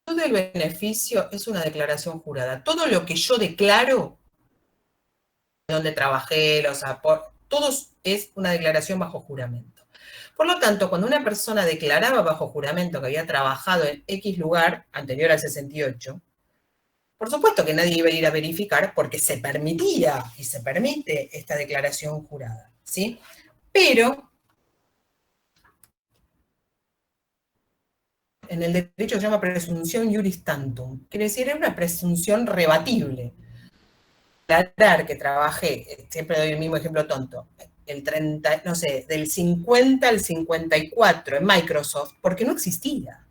Todo el beneficio es una declaración jurada. Todo lo que yo declaro, donde trabajé, los aportes, todo es una declaración bajo juramento. Por lo tanto, cuando una persona declaraba bajo juramento que había trabajado en X lugar anterior al 68, por supuesto que nadie iba a ir a verificar porque se permitía y se permite esta declaración jurada, ¿sí? Pero en el derecho se llama presunción iuris tantum, quiere decir, es una presunción rebatible. Declarar que trabajé, siempre doy el mismo ejemplo tonto, el 30, no sé, del 50 al 54 en Microsoft, porque no existía.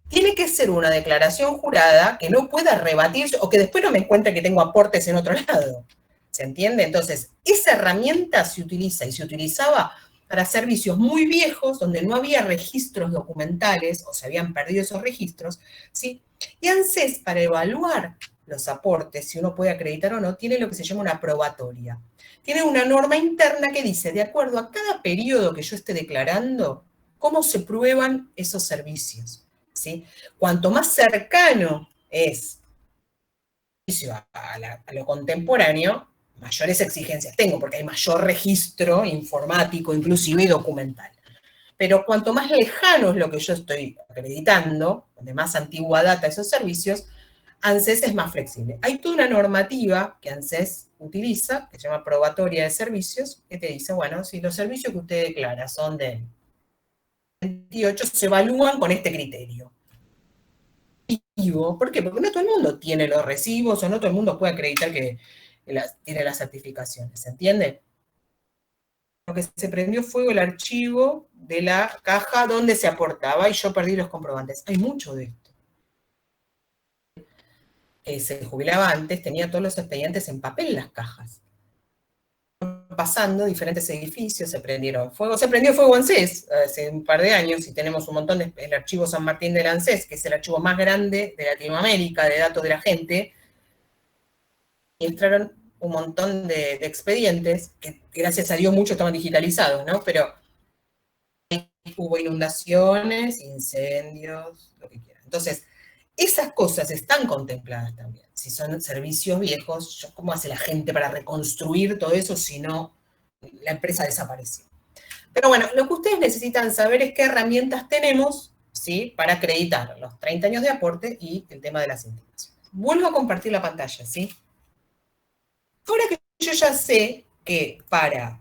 Tiene que ser una declaración jurada que no pueda rebatirse o que después no me encuentre que tengo aportes en otro lado. ¿Se entiende? Entonces, esa herramienta se utiliza y se utilizaba para servicios muy viejos donde no había registros documentales o se habían perdido esos registros, ¿sí? Y ANSES, para evaluar los aportes, si uno puede acreditar o no, tiene lo que se llama una probatoria. Tiene una norma interna que dice, de acuerdo a cada periodo que yo esté declarando, cómo se prueban esos servicios, ¿sí? Cuanto más cercano es a lo contemporáneo, mayores exigencias tengo, porque hay mayor registro informático, inclusive y documental. Pero cuanto más lejano es lo que yo estoy acreditando, de más antigua data esos servicios, ANSES es más flexible. Hay toda una normativa que ANSES utiliza, que se llama probatoria de servicios, que te dice, bueno, si los servicios que usted declara son de 28, se evalúan con este criterio. ¿Por qué? Porque no todo el mundo tiene los recibos o no todo el mundo puede acreditar que tiene las certificaciones, ¿se entiende? Lo que se prendió fuego el archivo de la caja donde se aportaba y yo perdí los comprobantes. Hay mucho de esto. Se jubilaba antes, tenía todos los expedientes en papel en las cajas. Pasando diferentes edificios, se prendieron fuego. Se prendió fuego ANSES hace un par de años y tenemos un montón de el archivo San Martín del ANSES, que es el archivo más grande de Latinoamérica de datos de la gente. Y entraron un montón de expedientes, que gracias a Dios muchos estaban digitalizados, ¿no? Pero hubo inundaciones, incendios, lo que quieran. Entonces, esas cosas están contempladas también. Si son servicios viejos, ¿cómo hace la gente para reconstruir todo eso si no la empresa desapareció? Pero bueno, lo que ustedes necesitan saber es qué herramientas tenemos, ¿sí? Para acreditar los 30 años de aporte y el tema de las intimaciones. Vuelvo a compartir la pantalla, ¿sí? Ahora que yo ya sé que para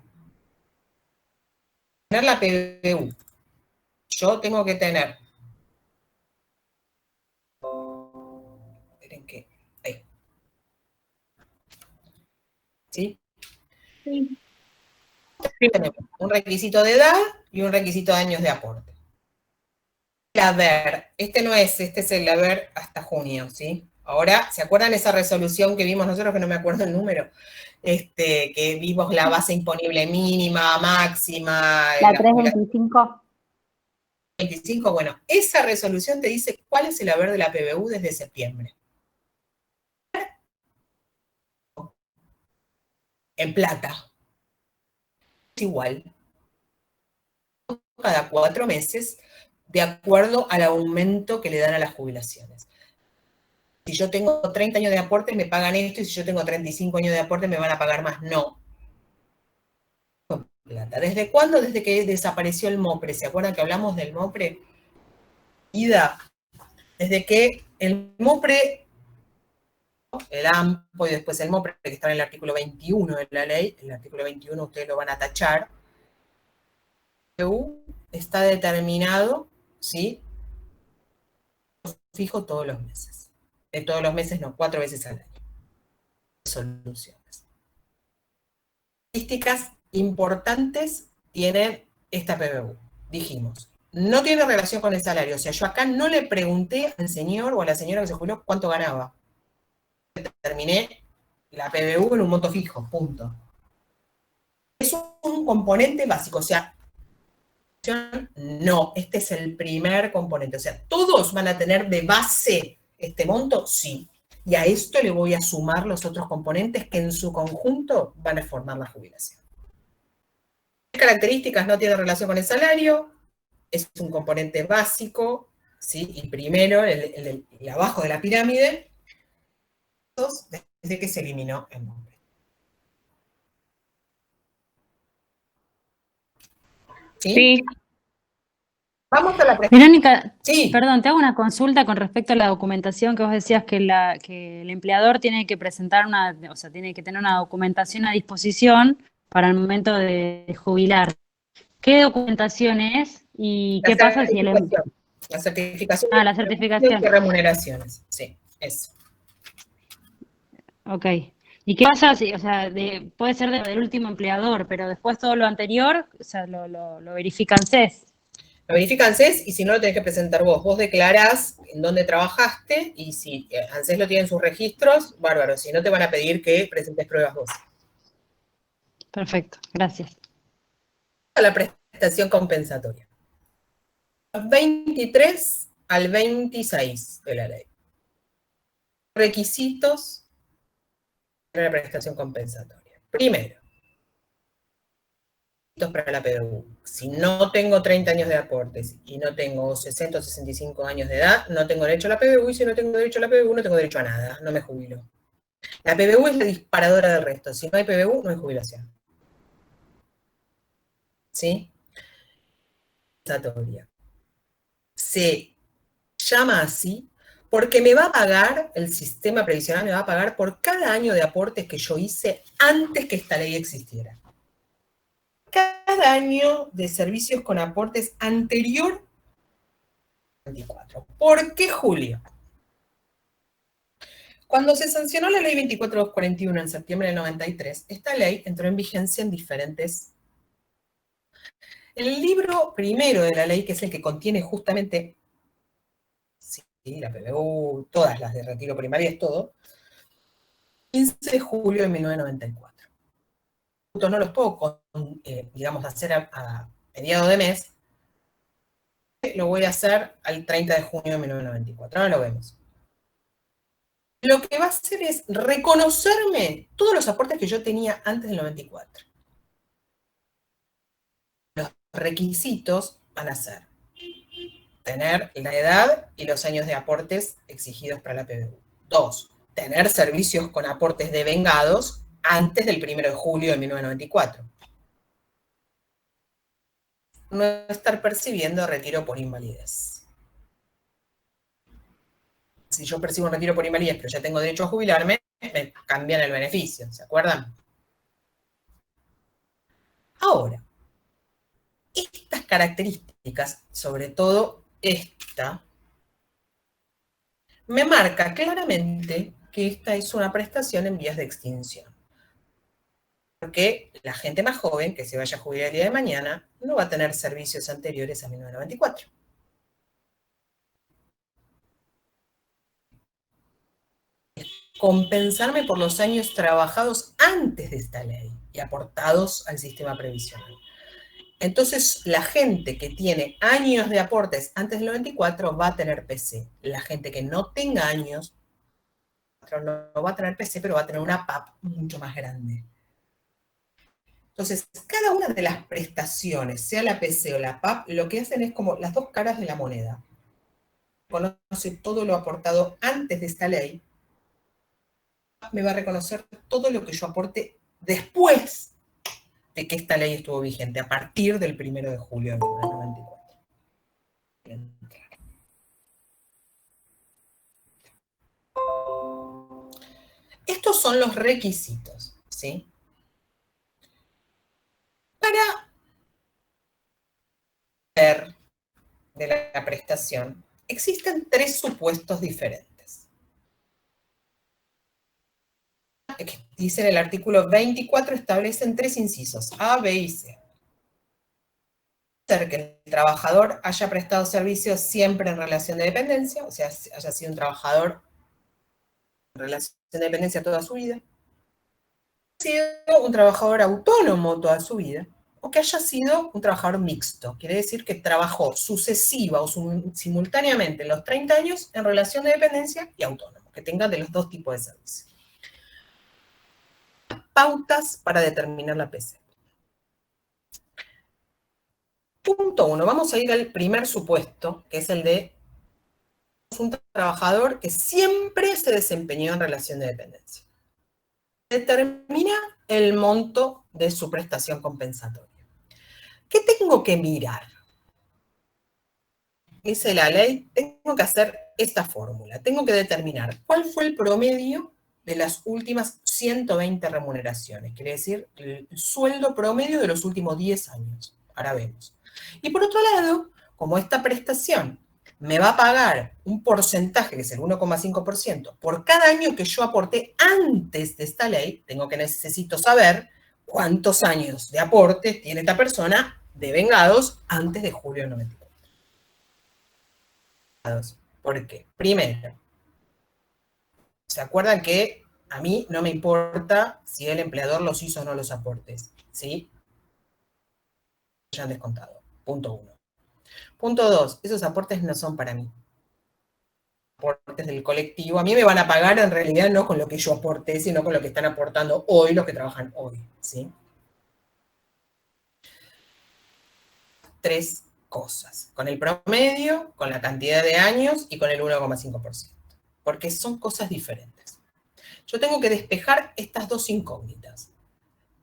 tener la PBU, yo tengo que tener... Esperen que... Ahí. ¿Sí? Sí. Tenemos un requisito de edad y un requisito de años de aporte. El haber, este es el haber hasta junio, ¿sí? Ahora, ¿se acuerdan esa resolución que vimos nosotros, que no me acuerdo el número? Que vimos la base imponible mínima, máxima. La 325. 25, bueno, esa resolución te dice cuál es el haber de la PBU desde septiembre. En plata. Es igual. Cada 4 meses, de acuerdo al aumento que le dan a las jubilaciones. Si yo tengo 30 años de aporte, me pagan esto, y si yo tengo 35 años de aporte, me van a pagar más. No. Plata. ¿Desde cuándo? Desde que desapareció el MOPRE. ¿Se acuerdan que hablamos del MOPRE? Desde que el MOPRE, el AMPO y después el MOPRE, que está en el artículo 21 de la ley, el artículo 21 ustedes lo van a tachar, está determinado, ¿sí? Fijo todos los meses. Todos los meses no, 4 veces al año. Soluciones. Estadísticas importantes tiene esta PBU. Dijimos, no tiene relación con el salario. O sea, yo acá no le pregunté al señor o a la señora que se jubiló cuánto ganaba. Terminé la PBU en un monto fijo, punto. Es un componente básico, o sea, no, este es el primer componente. O sea, ¿todos van a tener de base este monto? Sí. Y a esto le voy a sumar los otros componentes que en su conjunto van a formar la jubilación. ¿Qué características no tienen relación con el salario? Es un componente básico, ¿sí? Y primero, el abajo de la pirámide, desde que se eliminó el nombre. ¿Sí? Sí. Vamos a la pregunta. Verónica, Sí. perdón, te hago una consulta con respecto a la documentación que vos decías que el empleador tiene que presentar tiene que tener una documentación a disposición para el momento de jubilar. ¿Qué documentación es y qué pasa si el La certificación. la certificación. De remuneraciones, sí, eso. Ok. ¿Y qué pasa si, o sea, puede ser del último empleador, pero después todo lo anterior, o sea, lo verifican CES? Lo verifica ANSES y si no lo tenés que presentar vos. Vos declarás en dónde trabajaste y si ANSES lo tiene en sus registros, bárbaro. Si no, te van a pedir que presentes pruebas vos. Perfecto, gracias. La prestación compensatoria. 23 al 26 de la ley. Requisitos para la prestación compensatoria. Primero, para la PBU. Si no tengo 30 años de aportes y no tengo 60 o 65 años de edad, no tengo derecho a la PBU, y si no tengo derecho a la PBU, no tengo derecho a nada, no me jubilo. La PBU es la disparadora del resto. Si no hay PBU, no hay jubilación. ¿Sí? Compensatoria. Se llama así porque me va a pagar, el sistema previsional me va a pagar por cada año de aportes que yo hice antes que esta ley existiera. Cada año de servicios con aportes anterior al 24. ¿Por qué julio? Cuando se sancionó la ley 24241 en septiembre del 93, esta ley entró en vigencia en diferentes. El libro primero de la ley, que es el que contiene justamente, sí, la PBU, todas las de retiro primario, es todo, 15 de julio de 1994. No los puedo, digamos, hacer a mediado de mes. Lo voy a hacer al 30 de junio de 1994. Ahora lo vemos. Lo que va a hacer es reconocerme todos los aportes que yo tenía antes del 94. Los requisitos van a ser tener la edad y los años de aportes exigidos para la PBU. 2. Tener servicios con aportes devengados antes del 1 de julio de 1994. No estar percibiendo retiro por invalidez. Si yo percibo un retiro por invalidez, pero ya tengo derecho a jubilarme, me cambian el beneficio, ¿se acuerdan? Ahora, estas características, sobre todo esta, me marca claramente que esta es una prestación en vías de extinción. Porque la gente más joven que se vaya a jubilar el día de mañana no va a tener servicios anteriores a 1994. Compensarme por los años trabajados antes de esta ley y aportados al sistema previsional. Entonces, la gente que tiene años de aportes antes del 94 va a tener PC. La gente que no tenga años no va a tener PC, pero va a tener una PAP mucho más grande. Entonces, cada una de las prestaciones, sea la PC o la PAP, lo que hacen es como las dos caras de la moneda. Conoce todo lo aportado antes de esta ley, me va a reconocer todo lo que yo aporte después de que esta ley estuvo vigente, a partir del 1 de julio de 1994. Estos son los requisitos, ¿sí? Para ver de la prestación, existen 3 supuestos diferentes. Dice en el artículo 24, establecen 3 incisos, A, B y C. Ser que el trabajador haya prestado servicios siempre en relación de dependencia, o sea, haya sido un trabajador en relación de dependencia toda su vida, haya sido un trabajador autónomo toda su vida, o que haya sido un trabajador mixto. Quiere decir que trabajó sucesiva o simultáneamente los 30 años en relación de dependencia y autónomo, que tenga de los 2 tipos de servicios. Pautas para determinar la PC. Punto 1. Vamos a ir al primer supuesto, que es el de un trabajador que siempre se desempeñó en relación de dependencia. Determina el monto de su prestación compensatoria. ¿Qué tengo que mirar? Dice la ley, tengo que hacer esta fórmula. Tengo que determinar cuál fue el promedio de las últimas 120 remuneraciones. Quiere decir, el sueldo promedio de los últimos 10 años. Ahora vemos. Y por otro lado, como esta prestación me va a pagar un porcentaje, que es el 1,5%, por cada año que yo aporté antes de esta ley, necesito saber cuántos años de aporte tiene esta persona devengados antes de julio del 94. ¿Por qué? Primero, ¿se acuerdan que a mí no me importa si el empleador los hizo o no los aportes? ¿Sí? Ya han descontado. Punto 1. Punto 2, esos aportes no son para mí. Aportes del colectivo. A mí me van a pagar en realidad no con lo que yo aporté, sino con lo que están aportando hoy los que trabajan hoy. ¿Sí? 3 cosas. Con el promedio, con la cantidad de años y con el 1,5%. Porque son cosas diferentes. Yo tengo que despejar estas dos incógnitas.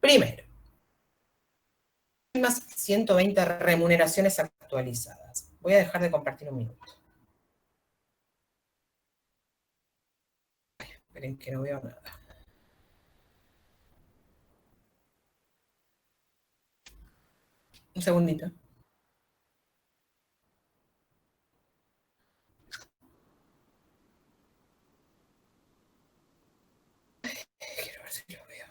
Primero, más 120 remuneraciones actualizadas. Voy a dejar de compartir un minuto. Ay, esperen que no veo nada. Un segundito. Quiero ver si lo veo.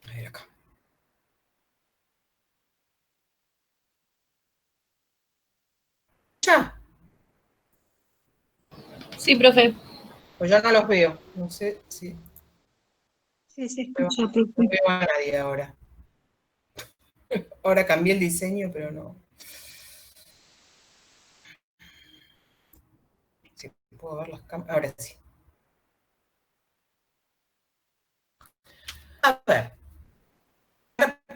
A ver acá. ¿Ya? Sí, profe. Pues ya no los veo. No sé si... Sí, sí, No veo a nadie ahora. Ahora cambié el diseño, pero no. Si puedo ver las cámaras. Ahora sí. A ver.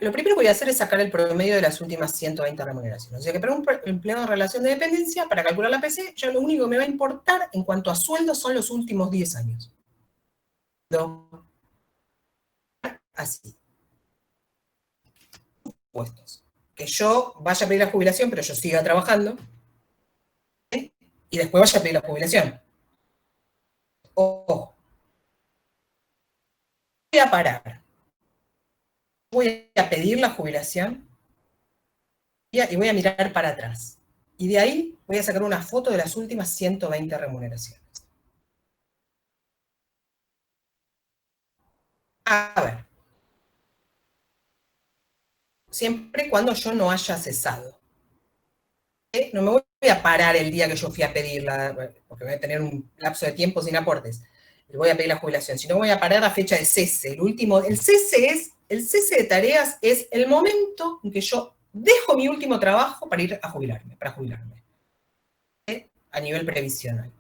Lo primero que voy a hacer es sacar el promedio de las últimas 120 remuneraciones. O sea que para un empleado en relación de dependencia, para calcular la PC, ya lo único que me va a importar en cuanto a sueldo son los últimos 10 años. Así. Puestos. Que yo vaya a pedir la jubilación, pero yo siga trabajando. ¿Sí? Y después vaya a pedir la jubilación. Ojo. Voy a parar. Voy a pedir la jubilación y voy a mirar para atrás. Y de ahí voy a sacar una foto de las últimas 120 remuneraciones. A ver. Siempre y cuando yo no haya cesado. No me voy a parar el día que yo fui a pedirla, porque voy a tener un lapso de tiempo sin aportes. Le voy a pedir la jubilación, sino voy a parar la fecha de cese. El cese de tareas es el momento en que yo dejo mi último trabajo para ir a jubilarme, a nivel previsional.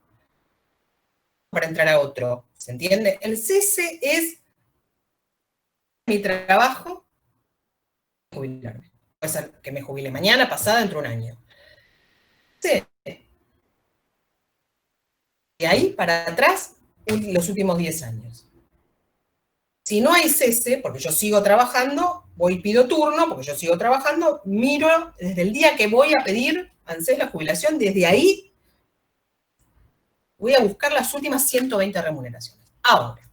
Para entrar a otro, ¿se entiende? El cese es mi trabajo para jubilarme. Puede ser que me jubile mañana, pasada, dentro de un año. Sí. De ahí para atrás, los últimos 10 años. Si no hay cese, porque yo sigo trabajando, voy y pido turno, porque yo sigo trabajando, miro desde el día que voy a pedir ANSES la jubilación, desde ahí voy a buscar las últimas 120 remuneraciones. Ahora,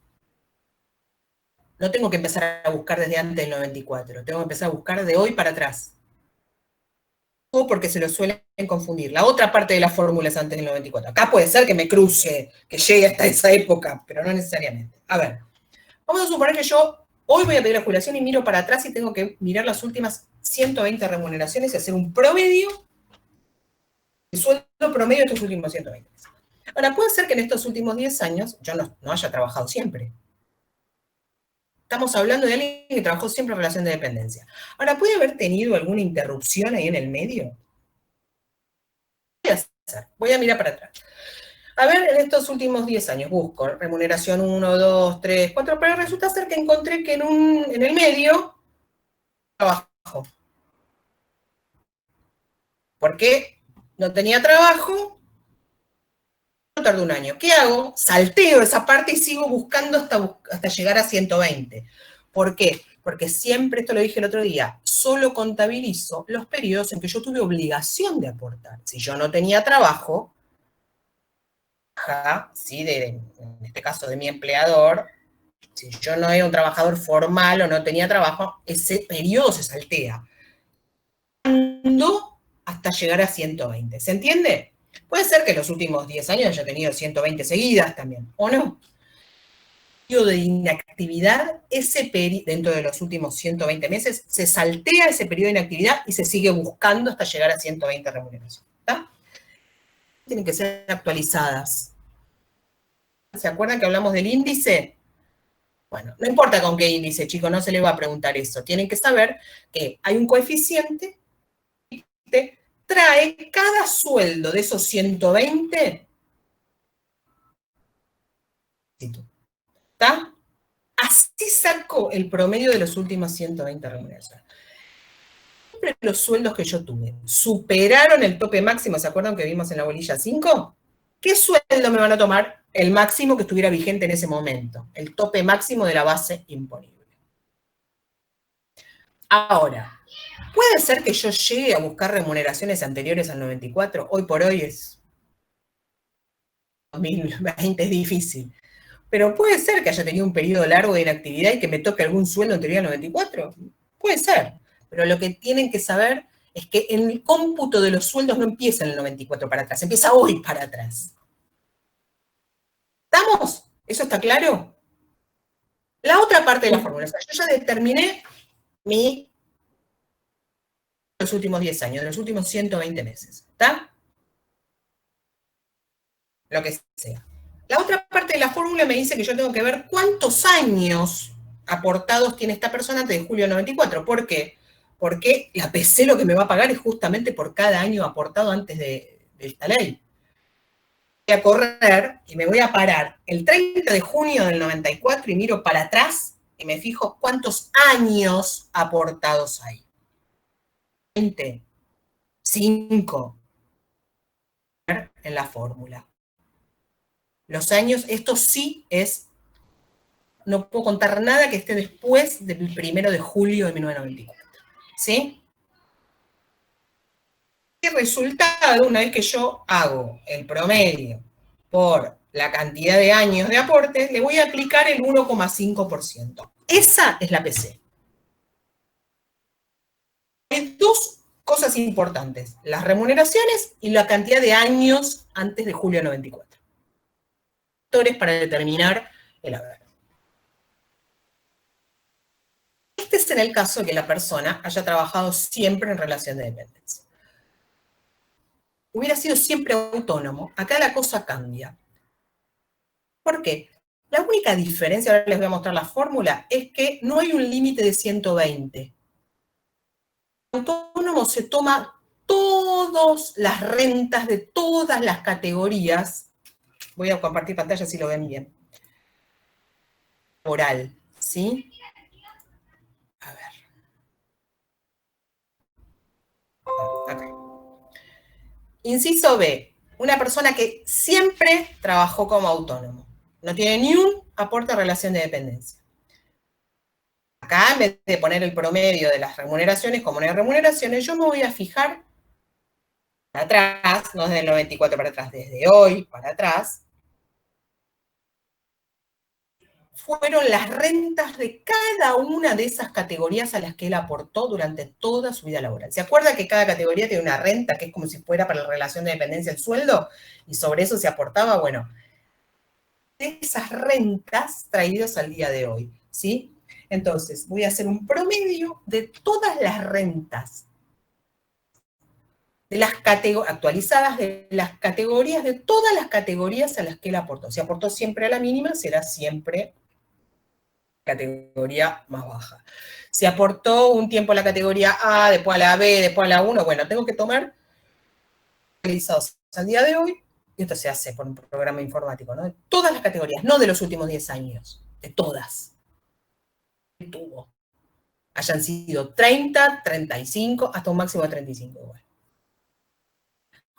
no tengo que empezar a buscar desde antes del 94, tengo que empezar a buscar de hoy para atrás. O porque se lo suelen confundir. La otra parte de la fórmula es antes del 94. Acá puede ser que me cruce, que llegue hasta esa época, pero no necesariamente. A ver, vamos a suponer que yo hoy voy a pedir la jubilación y miro para atrás y tengo que mirar las últimas 120 remuneraciones y hacer un promedio, el sueldo promedio de estos últimos 120. Ahora, puede ser que en estos últimos 10 años yo no haya trabajado siempre. Estamos hablando de alguien que trabajó siempre en relación de dependencia. Ahora, ¿puede haber tenido alguna interrupción ahí en el medio? Voy a mirar para atrás. A ver, en estos últimos 10 años busco remuneración 1, 2, 3, 4, pero resulta ser que encontré que en el medio trabajo. ¿Por qué? No tenía trabajo, no tardó un año. ¿Qué hago? Salteo esa parte y sigo buscando hasta llegar a 120. ¿Por qué? Porque siempre, esto lo dije el otro día, solo contabilizo los periodos en que yo tuve obligación de aportar. Si yo no tenía trabajo, ¿sí? En este caso de mi empleador, Si yo no era un trabajador formal o no tenía trabajo, ese periodo se saltea. Hasta llegar a 120. ¿Se entiende? Puede ser que en los últimos 10 años haya tenido 120 seguidas también, ¿o no? El periodo de inactividad, dentro de los últimos 120 meses, se saltea ese periodo de inactividad y se sigue buscando hasta llegar a 120 remuneraciones. ¿Está? Tienen que ser actualizadas. ¿Se acuerdan que hablamos del índice? Bueno, no importa con qué índice, chicos, no se les va a preguntar eso. Tienen que saber que hay un coeficiente que trae cada sueldo de esos 120. ¿Está? Así saco el promedio de los últimos 120 remuneraciones. Siempre los sueldos que yo tuve superaron el tope máximo, ¿se acuerdan que vimos en la bolilla 5? ¿Qué sueldo me van a tomar? El máximo que estuviera vigente en ese momento, el tope máximo de la base imponible. Ahora, ¿puede ser que yo llegue a buscar remuneraciones anteriores al 94? Hoy por hoy es 2020, es difícil. Pero puede ser que haya tenido un periodo largo de inactividad y que me toque algún sueldo anterior al 94. Puede ser. Pero lo que tienen que saber es que el cómputo de los sueldos no empieza en el 94 para atrás, empieza hoy para atrás. ¿Estamos? ¿Eso está claro? La otra parte de la fórmula, o sea, yo ya determiné los últimos 10 años, de los últimos 120 meses. ¿Está? Lo que sea. La otra parte de la fórmula me dice que yo tengo que ver cuántos años aportados tiene esta persona antes de julio del 94. ¿Por qué? Porque la PC lo que me va a pagar es justamente por cada año aportado antes de esta ley. Voy a correr y me voy a parar el 30 de junio del 94 y miro para atrás y me fijo cuántos años aportados hay. 20, 5, en la fórmula. Los años, esto sí es, no puedo contar nada que esté después del 1 de julio de 1994. ¿Sí? El resultado, una vez que yo hago el promedio por la cantidad de años de aporte, le voy a aplicar el 1,5%. Esa es la PC. Hay dos cosas importantes, las remuneraciones y la cantidad de años antes de julio de 94. Factores para determinar el haber. Este es en el caso de que la persona haya trabajado siempre en relación de dependencia. Hubiera sido siempre autónomo, acá la cosa cambia. ¿Por qué? La única diferencia, ahora les voy a mostrar la fórmula, es que no hay un límite de 120. El autónomo se toma todas las rentas de todas las categorías. Voy a compartir pantalla si lo ven bien. Laboral, ¿sí? A ver. Acá. Inciso B. Una persona que siempre trabajó como autónomo. No tiene ni un aporte a relación de dependencia. Acá, en vez de poner el promedio de las remuneraciones como no hay remuneraciones, yo me voy a fijar para atrás, no desde el 94 para atrás, desde hoy para atrás, fueron las rentas de cada una de esas categorías a las que él aportó durante toda su vida laboral. ¿Se acuerda que cada categoría tiene una renta que es como si fuera para la relación de dependencia el sueldo? Y sobre eso se aportaba, bueno, de esas rentas traídas al día de hoy, ¿sí? Entonces, voy a hacer un promedio de todas las rentas, de las actualizadas de las categorías, de todas las categorías a las que él aportó. Si aportó siempre a la mínima, será siempre categoría más baja. Si aportó un tiempo a la categoría A, después a la B, después a la 1, bueno, tengo que tomar actualizados al día de hoy, y esto se hace por un programa informático, ¿no? De todas las categorías, no de los últimos 10 años, de todas. Tuvo. Hayan sido 30, 35, hasta un máximo de 35. Bueno.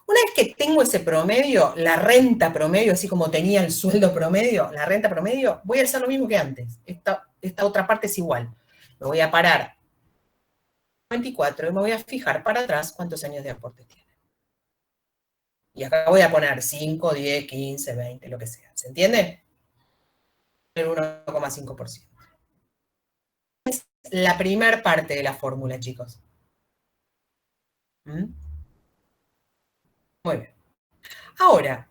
Una vez que tengo ese promedio, la renta promedio, así como tenía el sueldo promedio, la renta promedio, voy a hacer lo mismo que antes. Esta otra parte es igual. Me voy a parar 24 y me voy a fijar para atrás cuántos años de aporte tiene. Y acá voy a poner 5, 10, 15, 20, lo que sea. ¿Se entiende? el 1,5%. Es la primera parte de la fórmula, chicos. Muy bien. Ahora,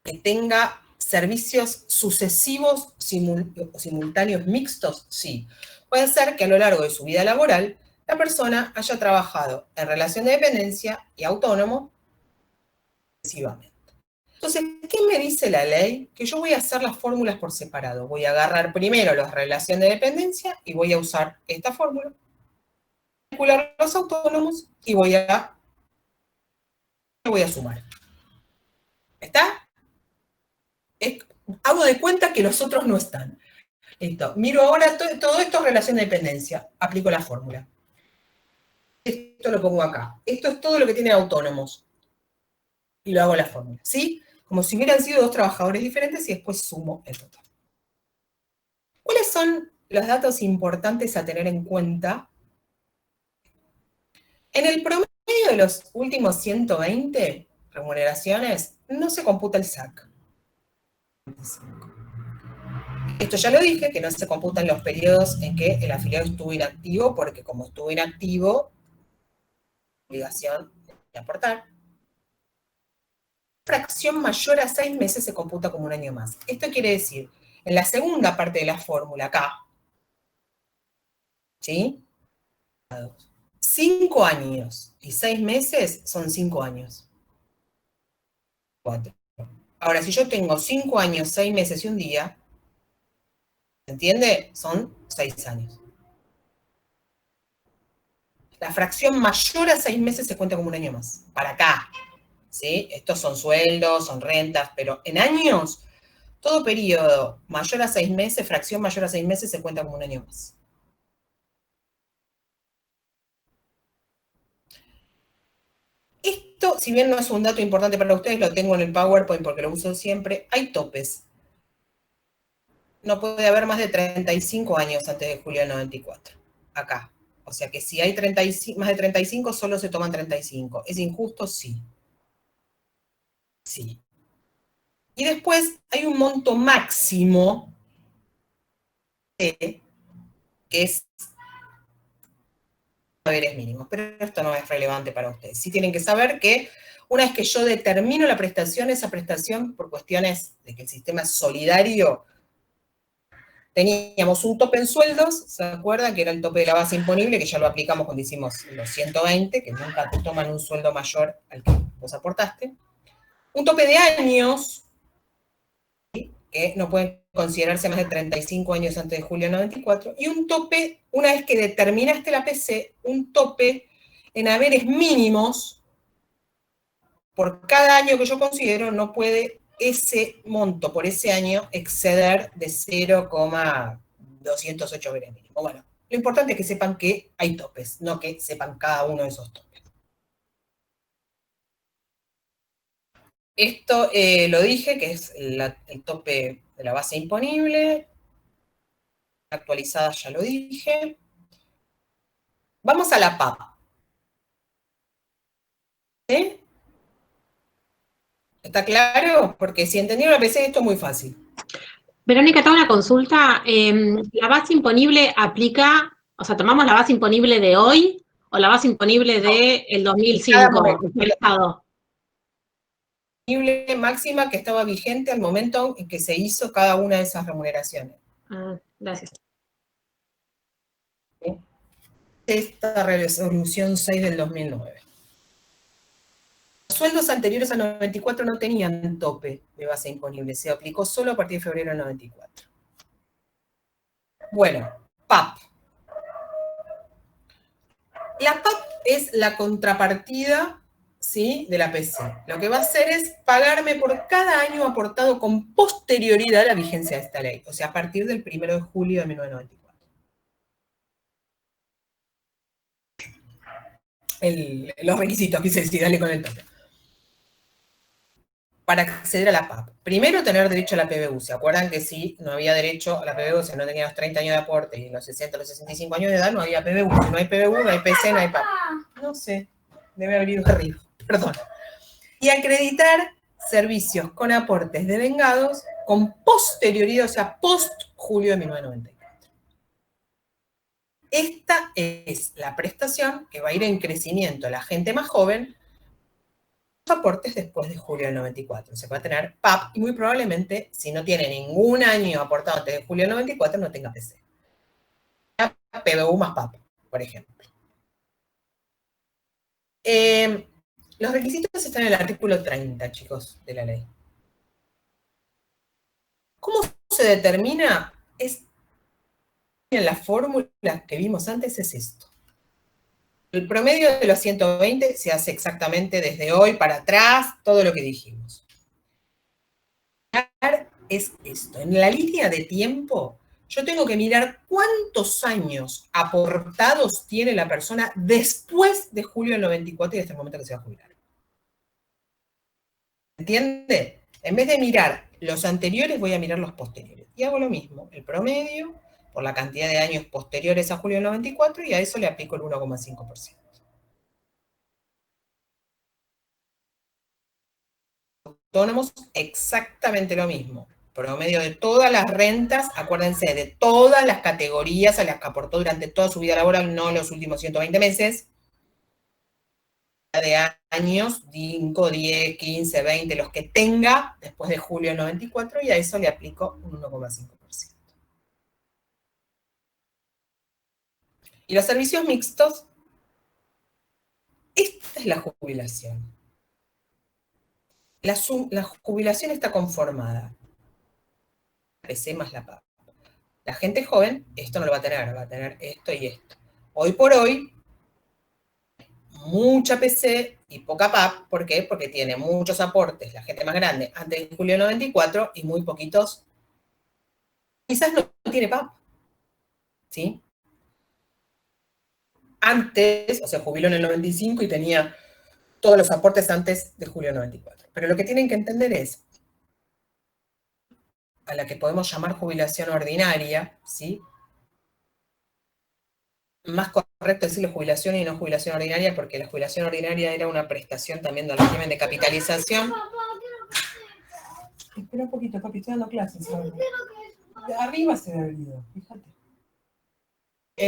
que tenga servicios sucesivos simultáneos mixtos, sí. Puede ser que a lo largo de su vida laboral la persona haya trabajado en relación de dependencia y autónomo sucesivamente. Entonces, ¿qué me dice la ley? Que yo voy a hacer las fórmulas por separado. Voy a agarrar primero la relación de dependencia y voy a usar esta fórmula. Calcular los autónomos y voy a sumar. ¿Está? Hago de cuenta que los otros no están. Listo. Miro ahora todo esto en relación de dependencia. Aplico la fórmula. Esto lo pongo acá. Esto es todo lo que tiene autónomos. Y lo hago la fórmula. ¿Sí? Como si hubieran sido dos trabajadores diferentes y después sumo el total. ¿Cuáles son los datos importantes a tener en cuenta? En el promedio de los últimos 120 remuneraciones no se computa el SAC. Esto ya lo dije, que no se computan los periodos en que el afiliado estuvo inactivo, porque como estuvo inactivo, obligación de aportar. Fracción mayor a 6 meses se computa como un año más. Esto quiere decir, en la segunda parte de la fórmula, acá, ¿sí? 5 años y 6 meses son 5 años. 4. Ahora, si yo tengo 5 años, 6 meses y un día, ¿se entiende? Son 6 años. La fracción mayor a 6 meses se cuenta como un año más. Para acá. ¿Sí? Estos son sueldos, son rentas, pero en años, todo periodo mayor a 6 meses, fracción mayor a 6 meses, se cuenta como un año más. Esto, si bien no es un dato importante para ustedes, lo tengo en el PowerPoint porque lo uso siempre, hay topes. No puede haber más de 35 años antes de julio del 94. Acá. O sea que si hay más de 35, solo se toman 35. ¿Es injusto? Sí. Sí. Y después hay un monto máximo que es saberes mínimos, pero esto no es relevante para ustedes. Sí tienen que saber que una vez que yo determino la prestación, esa prestación, por cuestiones de que el sistema es solidario, teníamos un tope en sueldos, ¿se acuerdan? Que era el tope de la base imponible, que ya lo aplicamos cuando hicimos los 120, que nunca te toman un sueldo mayor al que vos aportaste. Un tope de años, ¿sí? Que no pueden considerarse más de 35 años antes de julio del 94, y un tope, una vez que determinaste la PC, un tope en haberes mínimos, por cada año que yo considero, no puede ese monto por ese año exceder de 0,208 haberes mínimos. Bueno, lo importante es que sepan que hay topes, no que sepan cada uno de esos topes. Esto lo dije, que es el tope de la base imponible. Actualizada ya lo dije. Vamos a la PAP. ¿Sí? ¿Está claro? Porque si entendieron la PC, esto es muy fácil. Verónica, tengo una consulta. ¿La base imponible aplica, o sea, tomamos la base imponible de hoy o la base imponible del 2005, actualizado? Máxima que estaba vigente al momento en que se hizo cada una de esas remuneraciones. Gracias. Esta resolución 6 del 2009. Los sueldos anteriores al 94 no tenían tope de base imponible, se aplicó solo a partir de febrero del 94. Bueno, PAP. La PAP es la contrapartida, ¿sí?, de la PC. Lo que va a hacer es pagarme por cada año aportado con posterioridad a la vigencia de esta ley, o sea, a partir del 1 de julio de 1994. Los requisitos, quise decir, dale con el tope. Para acceder a la PAP. Primero, tener derecho a la PBU. ¿Se acuerdan que si no había derecho a la PBU, si no tenía los 30 años de aporte y los 60, los 65 años de edad, no había PBU? Si no hay PBU, no hay PC, no hay PAP. No sé, debe haber ido arriba, perdón. Y acreditar servicios con aportes devengados con posterioridad, o sea, post-julio de 1994. Esta es la prestación que va a ir en crecimiento a la gente más joven, los aportes después de julio del 94. Se va a tener PAP y muy probablemente, si no tiene ningún año aportado antes de julio del 94, no tenga PC. PBU más PAP, por ejemplo. Los requisitos están en el artículo 30, chicos, de la ley. ¿Cómo se determina? En la fórmula que vimos antes es esto. El promedio de los 120 se hace exactamente desde hoy para atrás, todo lo que dijimos. Es esto. En la línea de tiempo, yo tengo que mirar cuántos años aportados tiene la persona después de julio del 94 y hasta el momento que se va a jubilar. ¿Entiende? En vez de mirar los anteriores, voy a mirar los posteriores. Y hago lo mismo, el promedio por la cantidad de años posteriores a julio del 94 y a eso le aplico el 1,5%. Autónomos, exactamente lo mismo. Promedio de todas las rentas, acuérdense, de todas las categorías a las que aportó durante toda su vida laboral, no los últimos 120 meses, de años, 5, 10, 15, 20, los que tenga después de julio del 94, y a eso le aplico un 1,5%. Y los servicios mixtos, esta es la jubilación. La jubilación está conformada. PC más la PAP. La gente joven, esto no lo va a tener esto y esto. Hoy por hoy, mucha PC y poca PAP. ¿Por qué? Porque tiene muchos aportes, la gente más grande, antes de julio del 94, y muy poquitos. Quizás no tiene PAP. ¿Sí? Antes, o sea, jubiló en el 95 y tenía todos los aportes antes de julio del 94. Pero lo que tienen que entender es, a la que podemos llamar jubilación ordinaria, ¿sí? Más correcto decirle jubilación y no jubilación ordinaria, porque la jubilación ordinaria era una prestación también del régimen de capitalización. Espera un poquito, papi, estoy dando clases. De arriba se ve el video, fíjate.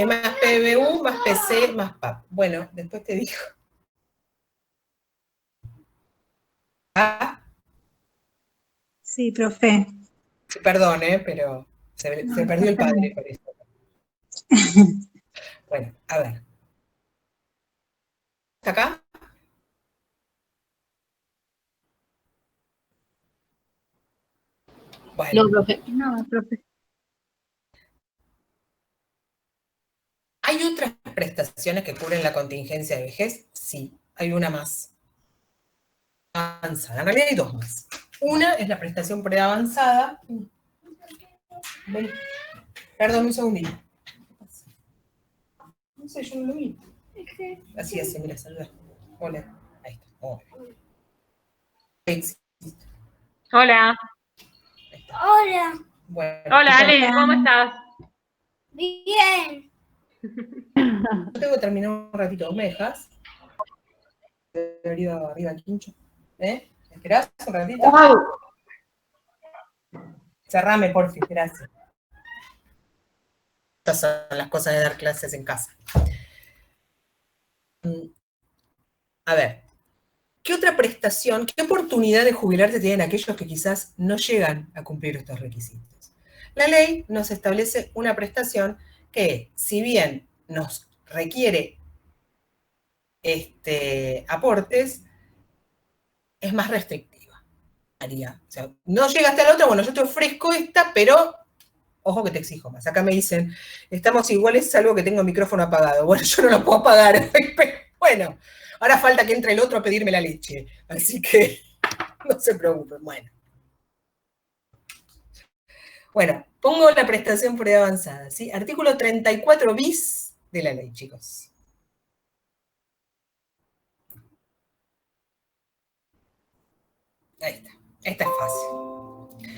Más PBU, más PC, más PAP. Bueno, después te digo. ¿Ah? Sí, profe. Perdón, pero se perdió el padre por eso. Bueno, a ver. ¿Está acá? Bueno. No, profe. No, profe. ¿Hay otras prestaciones que cubren la contingencia de vejez? Sí, hay una más avanzada. En realidad hay dos más. Una es la prestación preavanzada. Ven. Perdón, un segundito. No sé, yo no lo vi. Así, mira, saluda. Hola. Ahí está. Hola. Hola. Bueno, Hola, Ale, ¿cómo estás? Bien. Yo tengo que terminar un ratito. ¿Me dejas? Arriba el quincho. ¿Me esperás un ratito? Cerrame, porfi, gracias. Estas son las cosas de dar clases en casa. A ver, ¿qué otra prestación, qué oportunidad de jubilarte tienen aquellos que quizás no llegan a cumplir estos requisitos? La ley nos establece una prestación que, si bien nos requiere aportes, es más restrictiva. O sea, no llegaste a la otra, bueno, yo te ofrezco esta, pero ojo que te exijo más. Acá me dicen, estamos iguales, salvo que tengo el micrófono apagado. Bueno, yo no lo puedo apagar. Bueno, ahora falta que entre el otro a pedirme la leche. Así que no se preocupen. Bueno, pongo la prestación preavanzada, ¿sí? Artículo 34 bis de la ley, chicos. Ahí está. Esta es fácil.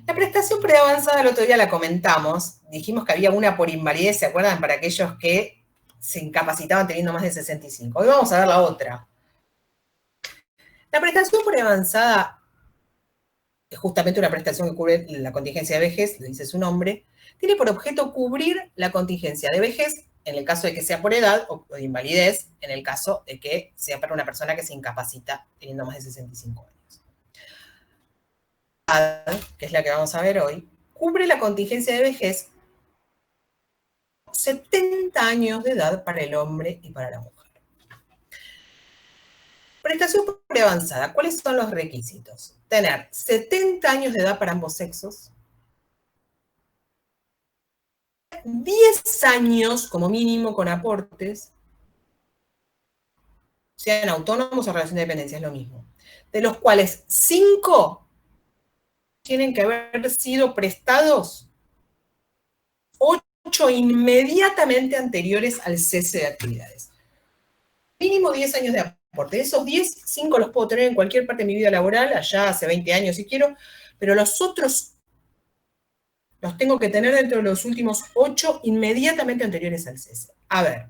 La prestación preavanzada el otro día la comentamos. Dijimos que había una por invalidez, ¿se acuerdan? Para aquellos que se incapacitaban teniendo más de 65. Hoy vamos a ver la otra. La prestación preavanzada es justamente una prestación que cubre la contingencia de vejez, lo dice su nombre, tiene por objeto cubrir la contingencia de vejez en el caso de que sea por edad o de invalidez, en el caso de que sea para una persona que se incapacita teniendo más de 65 años. Que es la que vamos a ver hoy, cubre la contingencia de vejez 70 años de edad para el hombre y para la mujer. Prestación preavanzada, ¿cuáles son los requisitos? Tener 70 años de edad para ambos sexos, 10 años como mínimo con aportes, sean autónomos o relación de dependencia, es lo mismo, de los cuales 5 tienen que haber sido prestados, 8 inmediatamente anteriores al cese de actividades. Mínimo 10 años de aporte. De esos 10, 5 los puedo tener en cualquier parte de mi vida laboral, allá hace 20 años si quiero, pero los otros los tengo que tener dentro de los últimos 8 inmediatamente anteriores al cese. A ver.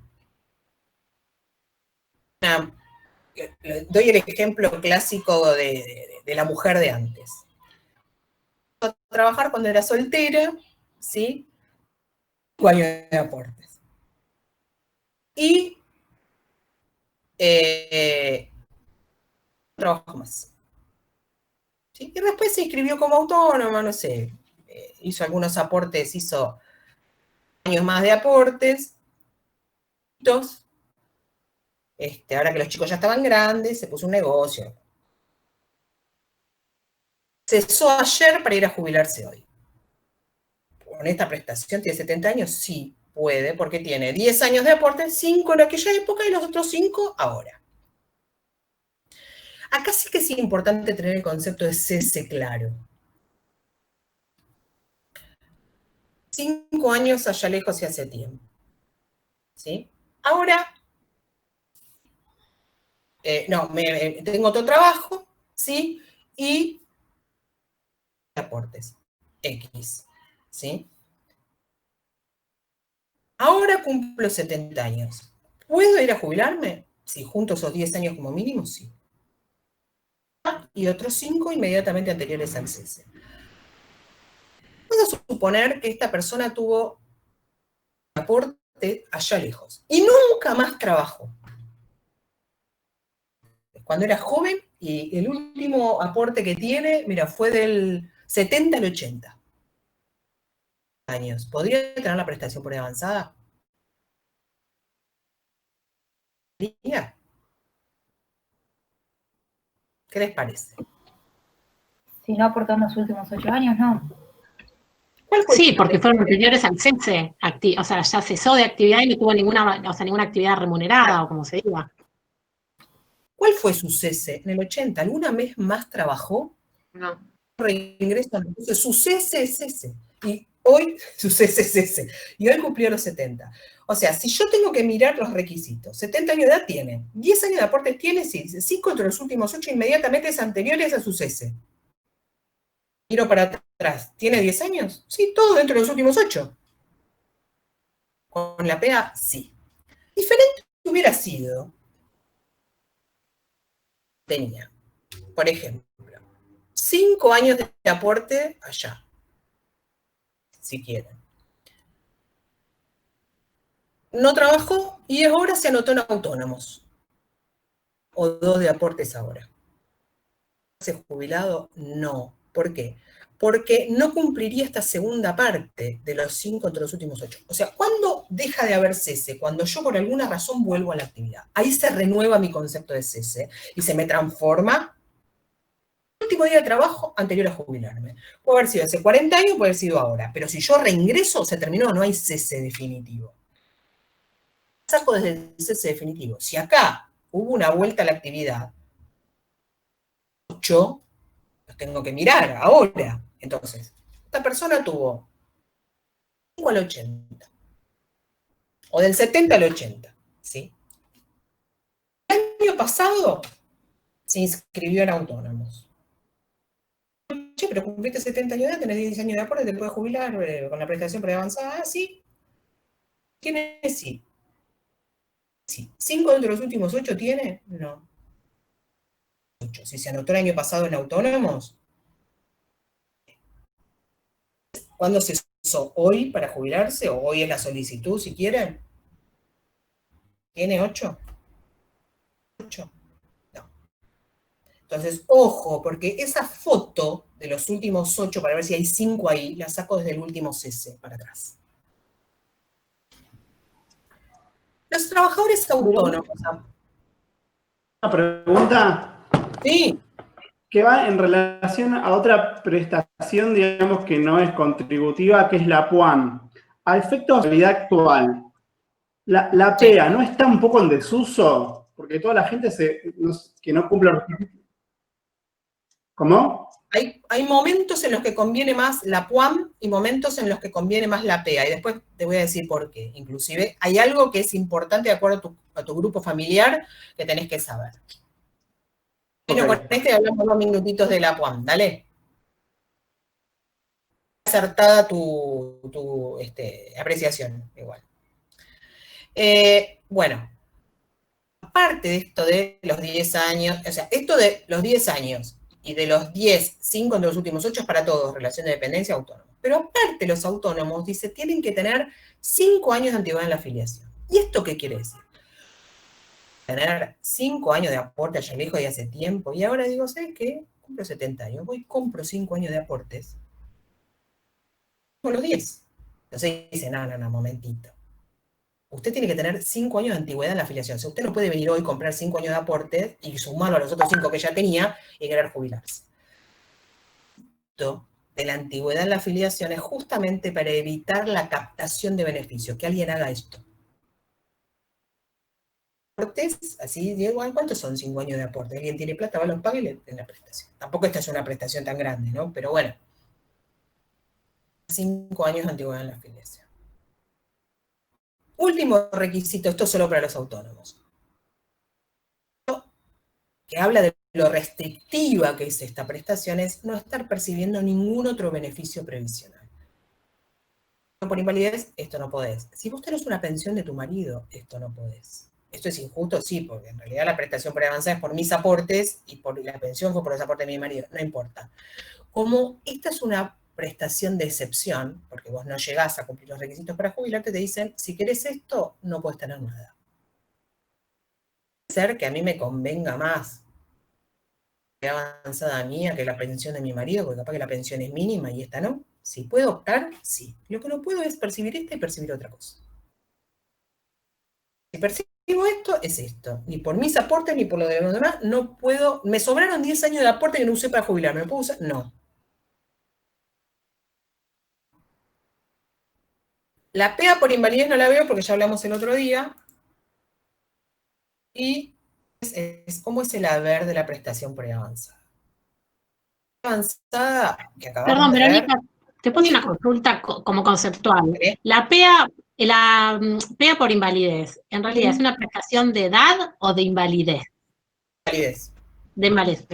Doy el ejemplo clásico de la mujer de antes. A trabajar cuando era soltera, ¿sí? 5 años de aportes. Y trabajo más. ¿Sí? Y después se inscribió como autónoma, no sé, hizo algunos aportes, hizo años más de aportes. Ahora que los chicos ya estaban grandes, se puso un negocio. Cesó ayer para ir a jubilarse hoy. ¿Con esta prestación tiene 70 años? Sí, puede, porque tiene 10 años de aporte, 5 en aquella época y los otros 5 ahora. Acá sí que es importante tener el concepto de cese claro. 5 años allá lejos y hace tiempo. ¿Sí? Ahora, tengo otro trabajo, ¿sí? Y aportes, X, ¿sí? Ahora cumplo 70 años. ¿Puedo ir a jubilarme? Si junto esos 10 años como mínimo, sí. Y otros 5 inmediatamente anteriores al cese. Vamos a suponer que esta persona tuvo aporte allá lejos y nunca más trabajó. Cuando era joven y el último aporte que tiene, mira, fue del 70 al 80 años. ¿Podría tener la prestación por avanzada? ¿Qué les parece? Si no aportó en los últimos 8 años, no. Sí, porque fueron anteriores al cese, o sea, ya cesó de actividad y no tuvo ninguna actividad remunerada o como se diga. ¿Cuál fue su cese? En el 80, ¿alguna vez más trabajó? No. Reingreso, entonces su cese es cese. Y hoy su cese es cese. Y hoy cumplió los 70. O sea, si yo tengo que mirar los requisitos, 70 años de edad tiene, 10 años de aporte tiene, sí, 5 entre los últimos 8 inmediatamente es anteriores a su cese. Miro para atrás, ¿tiene 10 años? Sí, todo dentro de los últimos 8. Con la PEA, sí. Diferente hubiera sido, tenía, por ejemplo, 5 años de aporte allá, si quieren. No trabajó y ahora se anotó en autónomos. O 2 de aportes ahora. ¿Se ha jubilado? No. ¿Por qué? Porque no cumpliría esta segunda parte de los 5 entre los últimos 8. O sea, ¿cuándo deja de haber cese? Cuando yo por alguna razón vuelvo a la actividad. Ahí se renueva mi concepto de cese y se me transforma el último día de trabajo anterior a jubilarme. Puede haber sido hace 40 años, puede haber sido ahora. Pero si yo reingreso, se terminó, no hay cese definitivo. Saco desde el cese definitivo. Si acá hubo una vuelta a la actividad, 8, los tengo que mirar ahora. Entonces, esta persona tuvo 5 al 80. O del 70 al 80. ¿Sí? El año pasado se inscribió en autónomos. Che, pero cumpliste 70 años de edad, tenés 10 años de aporte, te puedes jubilar con la prestación preavanzada. Ah, sí. ¿Tiene? Sí. Sí. ¿5 entre los últimos 8 tiene? No. 8. Si se anotó el año pasado en autónomos, ¿Cuándo se usó? ¿Hoy para jubilarse? ¿O hoy es la solicitud, si quieren? ¿Tiene 8? 8. No. Entonces, ojo, porque esa foto de los últimos 8, para ver si hay 5 ahí, la saco desde el último cese para atrás. Los trabajadores autónomos. Una pregunta. Sí. Que va en relación a otra prestación, digamos, que no es contributiva, que es la PUAN. A efectos de la realidad actual, la PEA ¿no está un poco en desuso? Porque toda la gente que no cumple los requisitos. ¿Cómo? Hay momentos en los que conviene más la PUAM y momentos en los que conviene más la PEA. Y después te voy a decir por qué. Inclusive hay algo que es importante de acuerdo a tu grupo familiar que tenés que saber. Bueno, con este hablamos 2 minutitos de la PUAM, dale. Acertada tu apreciación, igual. Bueno, aparte de esto de los 10 años, o sea, esto de los 10 años y de los 10, 5 de los últimos 8 es para todos, relación de dependencia, autónomo. Pero aparte los autónomos, dice, tienen que tener 5 años de antigüedad en la afiliación. ¿Y esto qué quiere decir? Tener 5 años de aporte, ya le dijo de hace tiempo, y ahora digo, ¿sabes qué? Cumplo 70 años, voy y compro 5 años de aportes. Con los 10. Entonces dice, no, momentito. Usted tiene que tener 5 años de antigüedad en la afiliación. O sea, usted no puede venir hoy, comprar 5 años de aportes y sumarlo a los otros 5 que ya tenía y querer jubilarse. Esto de la antigüedad en la afiliación es justamente para evitar la captación de beneficios, que alguien haga esto. Aportes, así, Diego, ¿cuántos son 5 años de aporte? Alguien tiene plata, va, los paga y le den la prestación. Tampoco esta es una prestación tan grande, ¿no? Pero bueno. 5 años de antigüedad en la afiliación. Último requisito, esto solo para los autónomos. Que habla de lo restrictiva que es esta prestación, es no estar percibiendo ningún otro beneficio previsional. Por invalidez, esto no podés. Si vos tenés una pensión de tu marido, esto no podés. ¿Esto es injusto? Sí, porque en realidad la prestación por avanzada es por mis aportes y por la pensión fue por los aportes de mi marido. No importa. Como esta es una prestación de excepción, porque vos no llegás a cumplir los requisitos para jubilarte, te dicen, si querés esto, no podés tener nada. Puede ser que a mí me convenga más la avanzada mía que la pensión de mi marido, porque capaz que la pensión es mínima y esta no. Si puedo optar, sí. Lo que no puedo es percibir esta y percibir otra cosa. Si percibo esto, es esto. Ni por mis aportes, ni por lo de los demás, no puedo. Me sobraron 10 años de aporte que no usé para jubilarme. ¿Me puedo usar? No. La PEA por invalidez no la veo porque ya hablamos el otro día. Y ¿cómo es el haber de la prestación por avanzada? Avanzada, que acabamos Perdón, de ver. Verónica, te pongo una consulta como conceptual. La PEA por invalidez, ¿en realidad es una prestación de edad o de invalidez? Invalidez. De invalidez.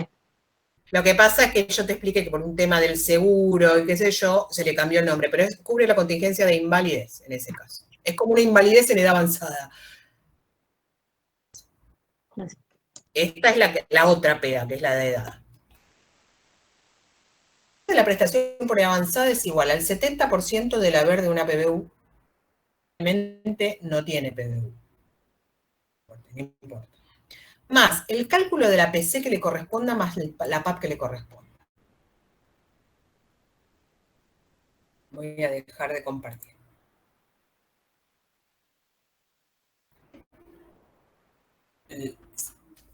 Lo que pasa es que yo te expliqué que por un tema del seguro y qué sé yo, se le cambió el nombre, pero cubre la contingencia de invalidez en ese caso. Es como una invalidez en edad avanzada. Esta es la otra PEA, que es la de edad. La prestación por avanzada es igual al 70% del haber de una PBU. Realmente no tiene PBU. No importa. Más el cálculo de la PC que le corresponda más la PAP que le corresponda. Voy a dejar de compartir.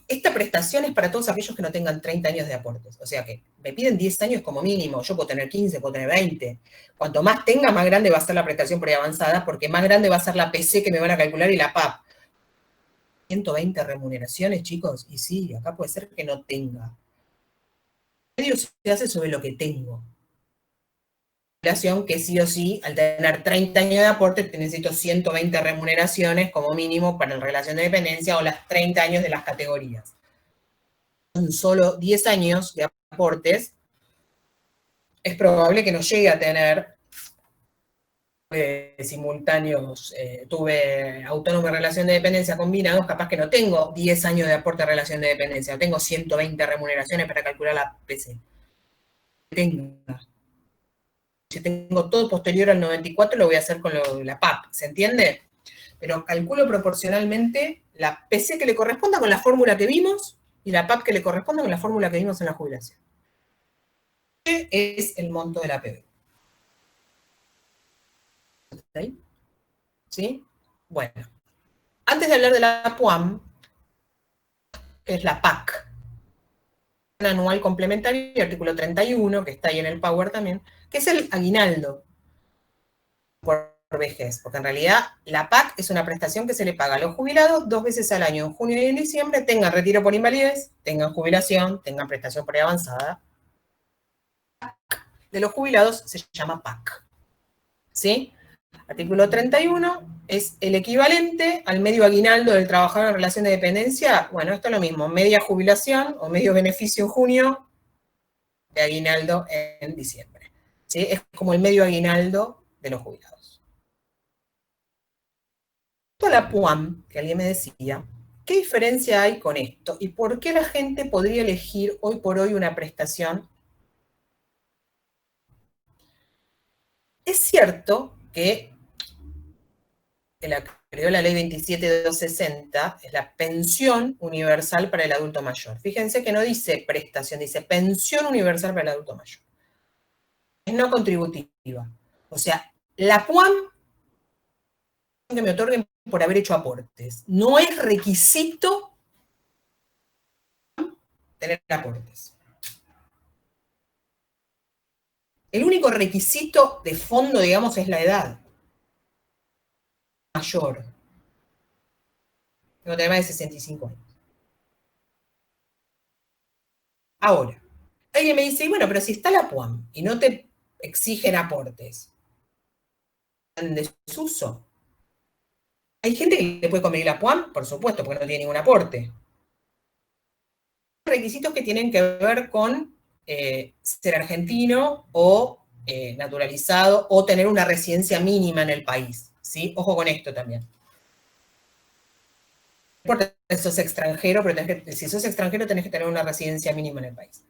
Esta prestación es para todos aquellos que no tengan 30 años de aportes. O sea que me piden 10 años como mínimo. Yo puedo tener 15, puedo tener 20. Cuanto más tenga, más grande va a ser la prestación por avanzada, porque más grande va a ser la PC que me van a calcular y la PAP. 120 remuneraciones, chicos. Y sí, acá puede ser que no tenga. El medio se hace sobre lo que tengo. Que sí o sí, al tener 30 años de aporte, necesito 120 remuneraciones como mínimo para la relación de dependencia o las 30 años de las categorías. Son solo 10 años de aportes, es probable que no llegue a tener simultáneos, tuve autónomo y relación de dependencia combinados, capaz que no tengo 10 años de aporte de relación de dependencia, tengo 120 remuneraciones para calcular la PC. Tenga. Si tengo todo posterior al 94, lo voy a hacer con la PAP, ¿se entiende? Pero calculo proporcionalmente la PC que le corresponda con la fórmula que vimos y la PAP que le corresponda con la fórmula que vimos en la jubilación. ¿Qué es el monto de la PB? ¿Sí? ¿Sí? Bueno, antes de hablar de la PUAM, que es la PAC, anual complementario, artículo 31, que está ahí en el Power también, que es el aguinaldo por vejez, porque en realidad la PAC es una prestación que se le paga a los jubilados 2 veces al año, en junio y en diciembre, tengan retiro por invalidez, tengan jubilación, tengan prestación por avanzada. De los jubilados se llama PAC. ¿Sí? Artículo 31 es el equivalente al medio aguinaldo del trabajador en relación de dependencia. Bueno, esto es lo mismo, media jubilación o medio beneficio en junio, de aguinaldo en diciembre. ¿Sí? Es como el medio aguinaldo de los jubilados. La PUAM, que alguien me decía, ¿qué diferencia hay con esto? ¿Y por qué la gente podría elegir hoy por hoy una prestación? Es cierto que la creó la ley 27.260, es la pensión universal para el adulto mayor. Fíjense que no dice prestación, dice pensión universal para el adulto mayor. Es no contributiva. O sea, la PUAM que me otorguen por haber hecho aportes. No es requisito tener aportes. El único requisito de fondo, digamos, es la edad. Mayor. Tengo que tener más de 65 años. Ahora, alguien me dice, bueno, pero si está la PUAM y no te exigen aportes, ¿en desuso? ¿Hay gente que le puede convenir la PUAM? Por supuesto, porque no tiene ningún aporte. Requisitos que tienen que ver con ser argentino o naturalizado o tener una residencia mínima en el país. ¿Sí? Ojo con esto también. No importa si sos extranjero, pero si sos extranjero tenés que tener una residencia mínima en el país.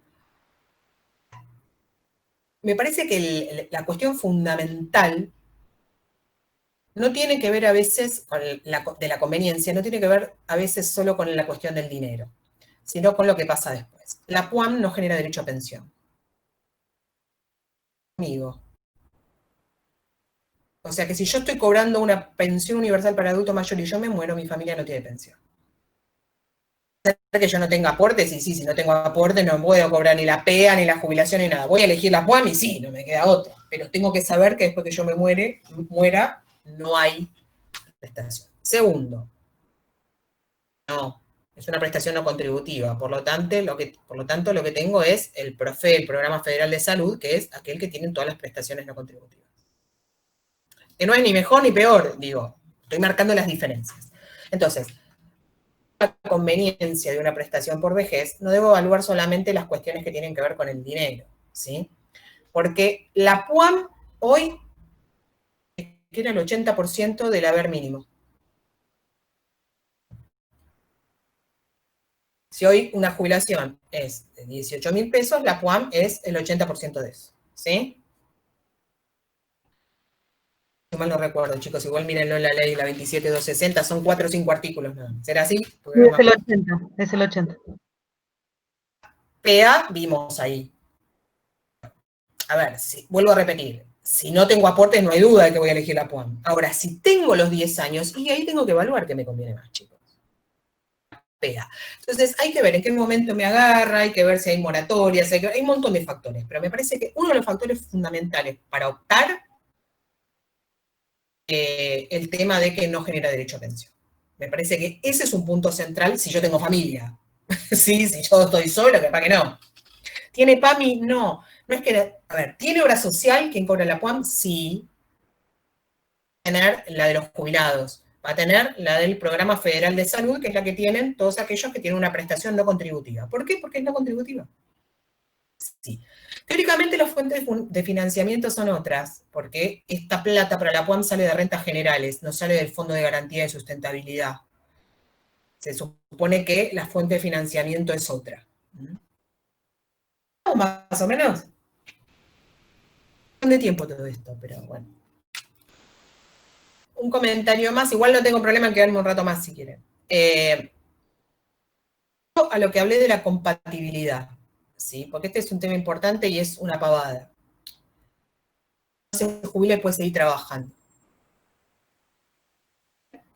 Me parece que la cuestión fundamental no tiene que ver a veces con de la conveniencia, no tiene que ver a veces solo con la cuestión del dinero, sino con lo que pasa después. La PUAM no genera derecho a pensión. Amigo. O sea que si yo estoy cobrando una pensión universal para adulto mayor y yo me muero, mi familia no tiene pensión. Que yo no tenga aportes, y sí, si no tengo aportes no puedo cobrar ni la PEA, ni la jubilación, ni nada. Voy a elegir la PUAM y sí, no me queda otra. Pero tengo que saber que después que yo me muera, no hay prestación. Segundo, no, es una prestación no contributiva. Por lo tanto, lo que tengo es el PROFE, el Programa Federal de Salud, que es aquel que tiene todas las prestaciones no contributivas. Que no es ni mejor ni peor, digo, estoy marcando las diferencias. Entonces, la conveniencia de una prestación por vejez, no debo evaluar solamente las cuestiones que tienen que ver con el dinero, ¿sí? Porque la PUAM hoy tiene el 80% del haber mínimo. Si hoy una jubilación es de 18.000 pesos, la PUAM es el 80% de eso, ¿sí? Si mal no recuerdo, chicos, igual mírenlo en la ley, la 27.260, son 4 o 5 artículos nada más. ¿Será así? Es el 80, es el 80. PEA, vimos ahí. A ver, vuelvo a repetir, si no tengo aportes no hay duda de que voy a elegir la PUAM. Ahora, si tengo los 10 años, y ahí tengo que evaluar qué me conviene más, chicos. PEA. Entonces, hay que ver en qué momento me agarra, hay que ver si hay moratorias, hay un montón de factores, pero me parece que uno de los factores fundamentales para optar el tema de que no genera derecho a pensión. Me parece que ese es un punto central si yo tengo familia. ¿Sí? Si yo estoy sola, capaz que no. ¿Tiene PAMI? No. No es que, a ver, ¿tiene obra social quien cobra la PUAM? Sí. Va a tener la de los jubilados. Va a tener la del Programa Federal de Salud, que es la que tienen todos aquellos que tienen una prestación no contributiva. ¿Por qué? Porque es no contributiva. Sí. Teóricamente las fuentes de financiamiento son otras, porque esta plata para la PUAM sale de rentas generales, no sale del Fondo de Garantía de Sustentabilidad. Se supone que la fuente de financiamiento es otra. Más o menos. de tiempo todo esto, pero bueno. Un comentario más, igual no tengo problema en quedarme un rato más si quieren. A lo que hablé de la compatibilidad, ¿sí? Porque este es un tema importante y es una pavada. Se jubila y puede seguir trabajando.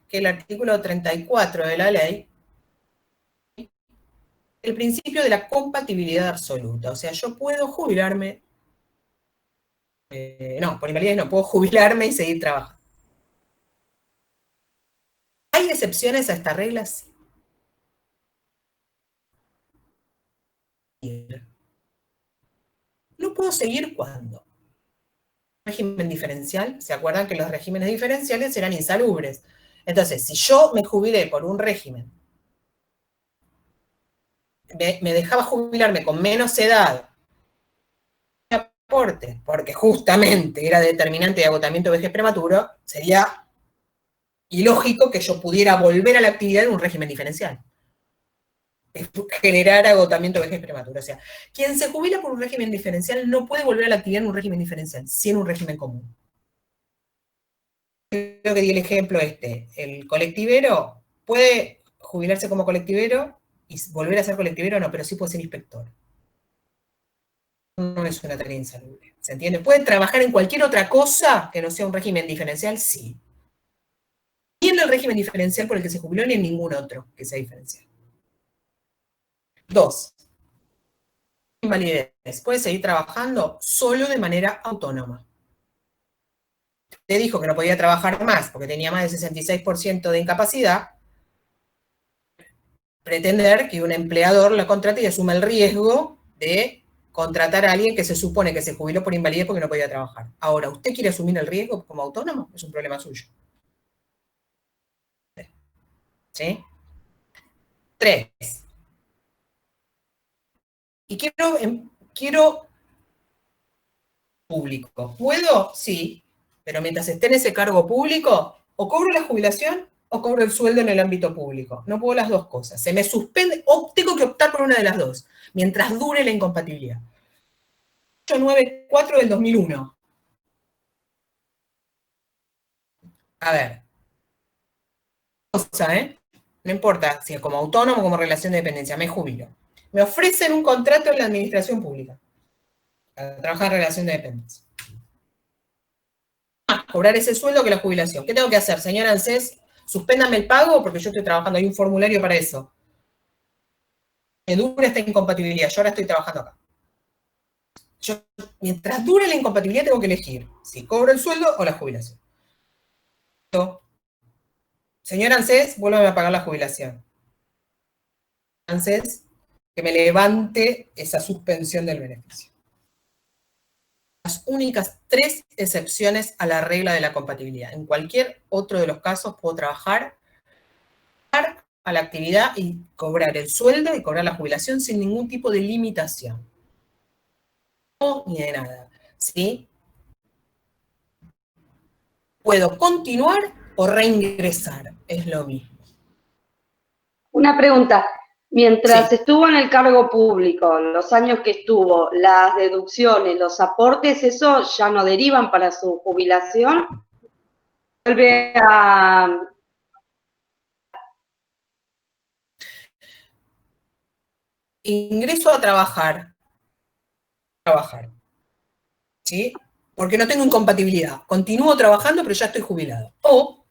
Que el artículo 34 de la ley, el principio de la compatibilidad absoluta, o sea, yo puedo jubilarme, no, por invalidez no, puedo jubilarme y seguir trabajando. ¿Hay excepciones a esta regla? Sí. No puedo seguir cuando. Régimen diferencial, ¿se acuerdan que los regímenes diferenciales eran insalubres? Entonces, si yo me jubilé por un régimen, me dejaba jubilarme con menos edad, aporte, porque justamente era determinante de agotamiento de vejez prematuro, sería ilógico que yo pudiera volver a la actividad en un régimen diferencial. Generar agotamiento de vejez prematuro. O sea, quien se jubila por un régimen diferencial no puede volver a la actividad en un régimen diferencial, si en un régimen común. Creo que di el ejemplo el colectivero puede jubilarse como colectivero y volver a ser colectivero, no, pero sí puede ser inspector. No es una tarea insalubre, ¿se entiende? ¿Puede trabajar en cualquier otra cosa que no sea un régimen diferencial? Sí. Ni en el régimen diferencial por el que se jubiló, ni en ningún otro que sea diferencial. 2. Invalidez. Puede seguir trabajando solo de manera autónoma. Te dijo que no podía trabajar más porque tenía más del 66% de incapacidad. Pretender que un empleador la contrate y asuma el riesgo de contratar a alguien que se supone que se jubiló por invalidez porque no podía trabajar. Ahora, ¿usted quiere asumir el riesgo como autónomo? Es un problema suyo. ¿Sí? 3. Y quiero público. ¿Puedo? Sí. Pero mientras esté en ese cargo público, o cobro la jubilación o cobro el sueldo en el ámbito público. No puedo las dos cosas. Se me suspende, o tengo que optar por una de las dos, mientras dure la incompatibilidad. 894 del 2001. A ver. No importa si es como autónomo o como relación de dependencia, me jubilo. Me ofrecen un contrato en la administración pública para trabajar en relación de dependencia. Cobrar ese sueldo que la jubilación. ¿Qué tengo que hacer, señora ANSES? Suspéndame el pago porque yo estoy trabajando, hay un formulario para eso. Me dura esta incompatibilidad, yo ahora estoy trabajando acá. Mientras dure la incompatibilidad tengo que elegir si cobro el sueldo o la jubilación. Señora ANSES, vuélvame a pagar la jubilación. ANSES, que me levante esa suspensión del beneficio. Las únicas 3 excepciones a la regla de la compatibilidad. En cualquier otro de los casos puedo trabajar a la actividad y cobrar el sueldo y cobrar la jubilación sin ningún tipo de limitación. No, ni de nada. ¿Sí? Puedo continuar o reingresar. Es lo mismo. Una pregunta. Mientras estuvo en el cargo público, los años que estuvo, las deducciones, los aportes, ¿eso ya no derivan para su jubilación? ¿Vuelve a...? Ingreso a trabajar. ¿Sí? Porque no tengo incompatibilidad. Continúo trabajando, pero ya estoy jubilado. O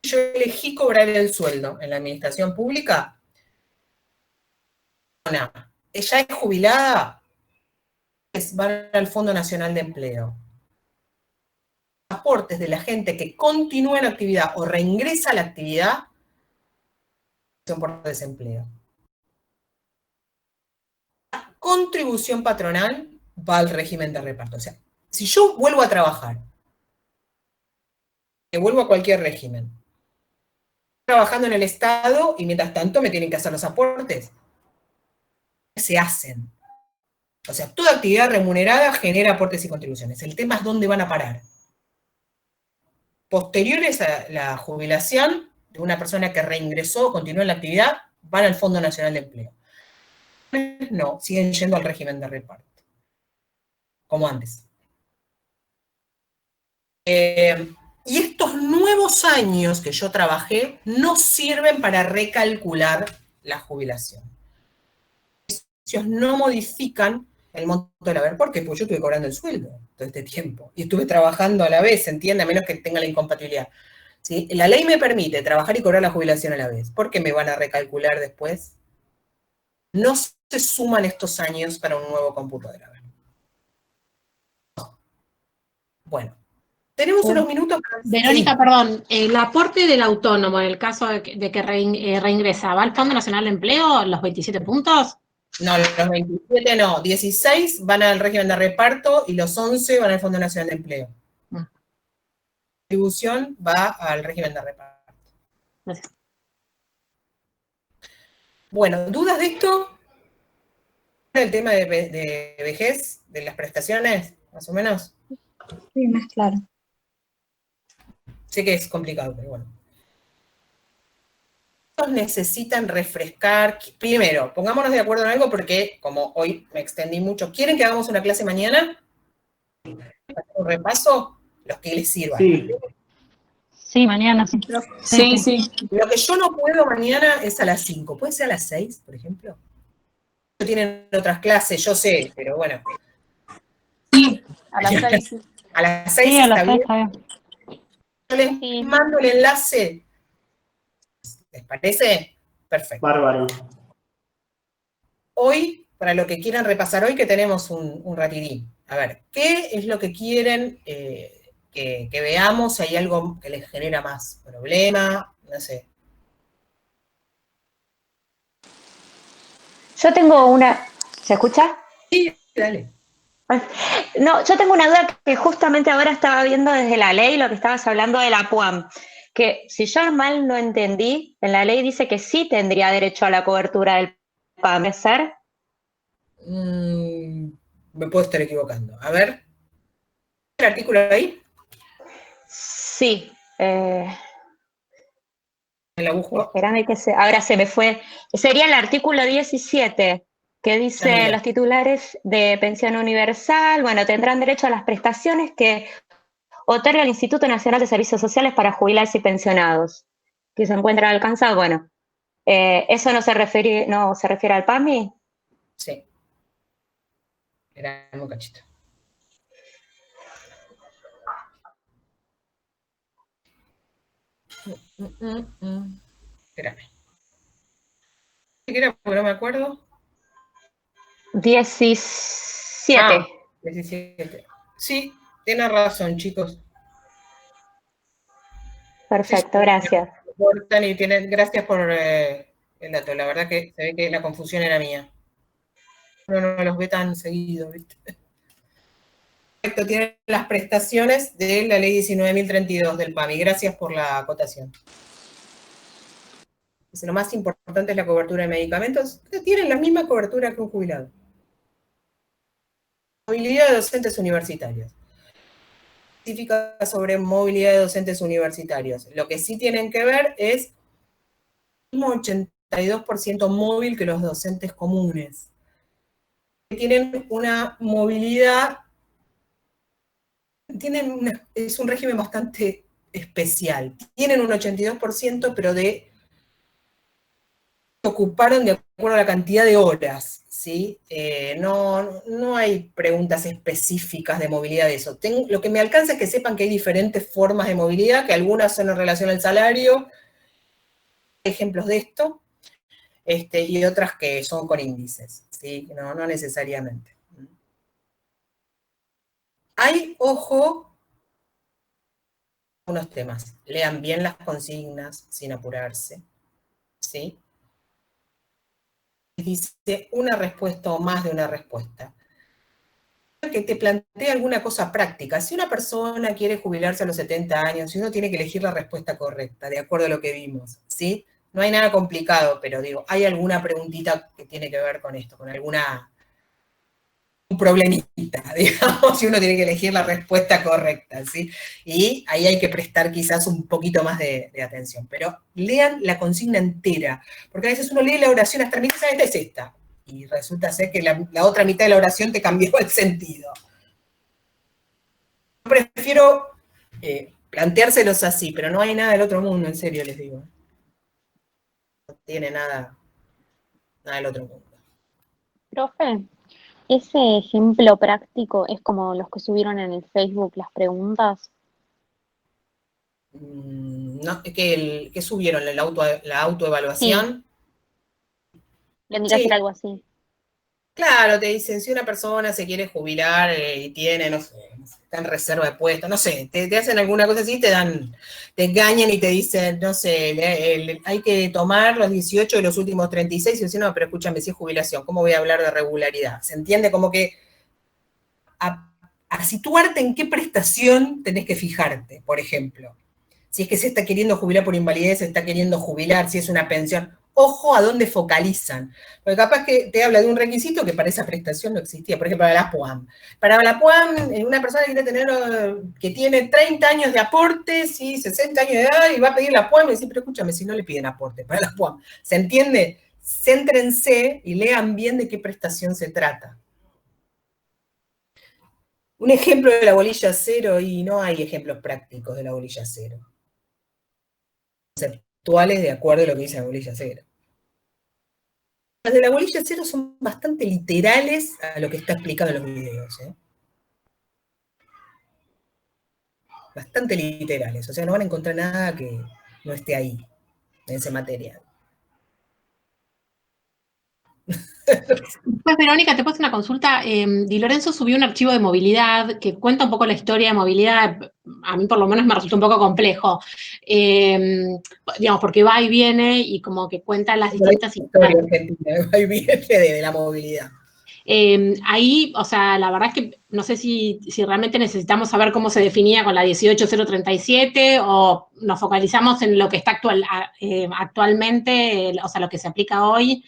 yo elegí cobrar el sueldo en la administración pública. Ella es jubilada, van al Fondo Nacional de Empleo. Aportes de la gente que continúa en la actividad o reingresa a la actividad son por desempleo. La contribución patronal va al régimen de reparto. O sea, si yo vuelvo a trabajar, que vuelvo a cualquier régimen, trabajando en el Estado y mientras tanto me tienen que hacer los aportes, se hacen. O sea, toda actividad remunerada genera aportes y contribuciones. El tema es dónde van a parar. Posteriores a la jubilación de una persona que reingresó o continuó en la actividad, van al Fondo Nacional de Empleo. No, siguen yendo al régimen de reparto. Como antes. Y estos nuevos años que yo trabajé no sirven para recalcular la jubilación. Ellos no modifican el monto del haber. ¿Por qué? Porque yo estuve cobrando el sueldo todo este tiempo y estuve trabajando a la vez, ¿entiende? A menos que tenga la incompatibilidad. ¿Sí? La ley me permite trabajar y cobrar la jubilación a la vez. ¿Por qué me van a recalcular después? No se suman estos años para un nuevo cómputo del haber. Bueno, tenemos unos minutos para... Verónica, Sí. perdón, el aporte del autónomo en el caso de que reingresaba al Fondo Nacional de Empleo, los 27 puntos. No, los 27 no, 16 van al régimen de reparto y los 11 van al Fondo Nacional de Empleo. La distribución va al régimen de reparto. Gracias. Bueno, ¿dudas de esto? ¿El tema de vejez, de las prestaciones, más o menos? Sí, más claro. Sé que es complicado, pero bueno. Necesitan refrescar. Primero, pongámonos de acuerdo en algo porque, como hoy me extendí mucho, ¿quieren que hagamos una clase mañana? ¿Un repaso? Los que les sirvan. Sí. Sí, mañana sí. Sí, sí. Lo que yo no puedo mañana es a las 5. ¿Puede ser a las 6, por ejemplo? Tienen otras clases, yo sé, pero bueno. Sí, a las 6. Sí. A las 6 Sí, a las está 6 bien. está bien. Yo les mando el enlace. ¿Les parece? Perfecto. Bárbaro. Hoy, para lo que quieran repasar hoy, que tenemos un ratidín. A ver, ¿qué es lo que quieren que veamos? Si hay algo que les genera más problema, no sé. Yo tengo una... ¿Se escucha? Sí, dale. No, yo tengo una duda que justamente ahora estaba viendo desde la ley, lo que estabas hablando de la PUAM, que si yo mal no entendí, en la ley dice que sí tendría derecho a la cobertura del PAM, ¿puede ser? Me puedo estar equivocando. A ver, ¿el artículo ahí? Sí. ¿La busco? Espérame que ahora se me fue. Sería el artículo 17, que dice los titulares de pensión universal, bueno, tendrán derecho a las prestaciones que otorga el Instituto Nacional de Servicios Sociales para jubilados y pensionados, que se encuentran alcanzados. Bueno, ¿eso no se refiere al PAMI? Sí. Era un cachito. Espérame. ¿Qué era? Porque no me acuerdo. 17. Ah, 17. Sí, tiene razón, chicos. Perfecto, gracias. Gracias por el dato. La verdad que se ve que la confusión era mía. Uno no los ve tan seguido, ¿viste? Perfecto, tienen las prestaciones de la ley 19.032 del PAMI. Gracias por la acotación. Lo más importante es la cobertura de medicamentos, que tienen la misma cobertura que un jubilado. Movilidad de docentes universitarios. Específica sobre movilidad de docentes universitarios. Lo que sí tienen que ver es el mismo 82% móvil que los docentes comunes. Tienen una movilidad, es un régimen bastante especial. Tienen un 82%, pero ocuparon de acuerdo a la cantidad de horas, ¿sí? No hay preguntas específicas de movilidad de eso. Lo que me alcanza es que sepan que hay diferentes formas de movilidad, que algunas son en relación al salario, ejemplos de esto, y otras que son con índices, ¿sí? No necesariamente. Hay, ojo, unos temas. Lean bien las consignas sin apurarse, ¿sí? Dice una respuesta o más de una respuesta. Que te plantea alguna cosa práctica. Si una persona quiere jubilarse a los 70 años, si uno tiene que elegir la respuesta correcta, de acuerdo a lo que vimos, ¿sí? No hay nada complicado, pero digo, ¿hay alguna preguntita que tiene que ver con esto? Con un problemita, digamos, si uno tiene que elegir la respuesta correcta, ¿sí? Y ahí hay que prestar quizás un poquito más de atención. Pero lean la consigna entera, porque a veces uno lee la oración hasta la mitad, esta es esta, y resulta ser que la otra mitad de la oración te cambió el sentido. Prefiero Planteárselos así, pero no hay nada del otro mundo, en serio les digo. No tiene nada del otro mundo. Profe, ese ejemplo práctico es como los que subieron en el Facebook las preguntas. No, ¿qué subieron? ¿La autoevaluación? Tendría que Sí. ser algo así. Claro, te dicen, si una persona se quiere jubilar y tiene, no sé, está en reserva de puesto, no sé, te hacen alguna cosa así, te engañan y te dicen, no sé, hay que tomar los 18 de los últimos 36, y dicen, no, pero escúchame, si es jubilación, ¿cómo voy a hablar de regularidad? ¿Se entiende? Como que a situarte en qué prestación tenés que fijarte, por ejemplo. Si es que se está queriendo jubilar por invalidez, se está queriendo jubilar, si es una pensión. Ojo a dónde focalizan. Porque capaz que te habla de un requisito que para esa prestación no existía. Por ejemplo, para la PUAM. Para la PUAM, una persona que tiene 30 años de aportes y 60 años de edad y va a pedir la PUAM y dice, pero escúchame, si no le piden aporte para la PUAM. ¿Se entiende? Céntrense y lean bien de qué prestación se trata. Un ejemplo de la bolilla cero, y no hay ejemplos prácticos de la bolilla cero. Conceptuales de acuerdo a lo que dice la bolilla cero. Las de la bolilla cero son bastante literales a lo que está explicado en los videos. Bastante literales, o sea, no van a encontrar nada que no esté ahí, en ese material. Pues, Verónica, te puedo hacer una consulta. Di Lorenzo subió un archivo de movilidad que cuenta un poco la historia de movilidad. A mí, por lo menos, me resulta un poco complejo. Digamos, porque va y viene y como que cuenta las distintas historias argentinas, va y viene de la movilidad. Ahí, o sea, la verdad es que no sé si realmente necesitamos saber cómo se definía con la 18037 o nos focalizamos en lo que está actualmente, o sea, lo que se aplica hoy.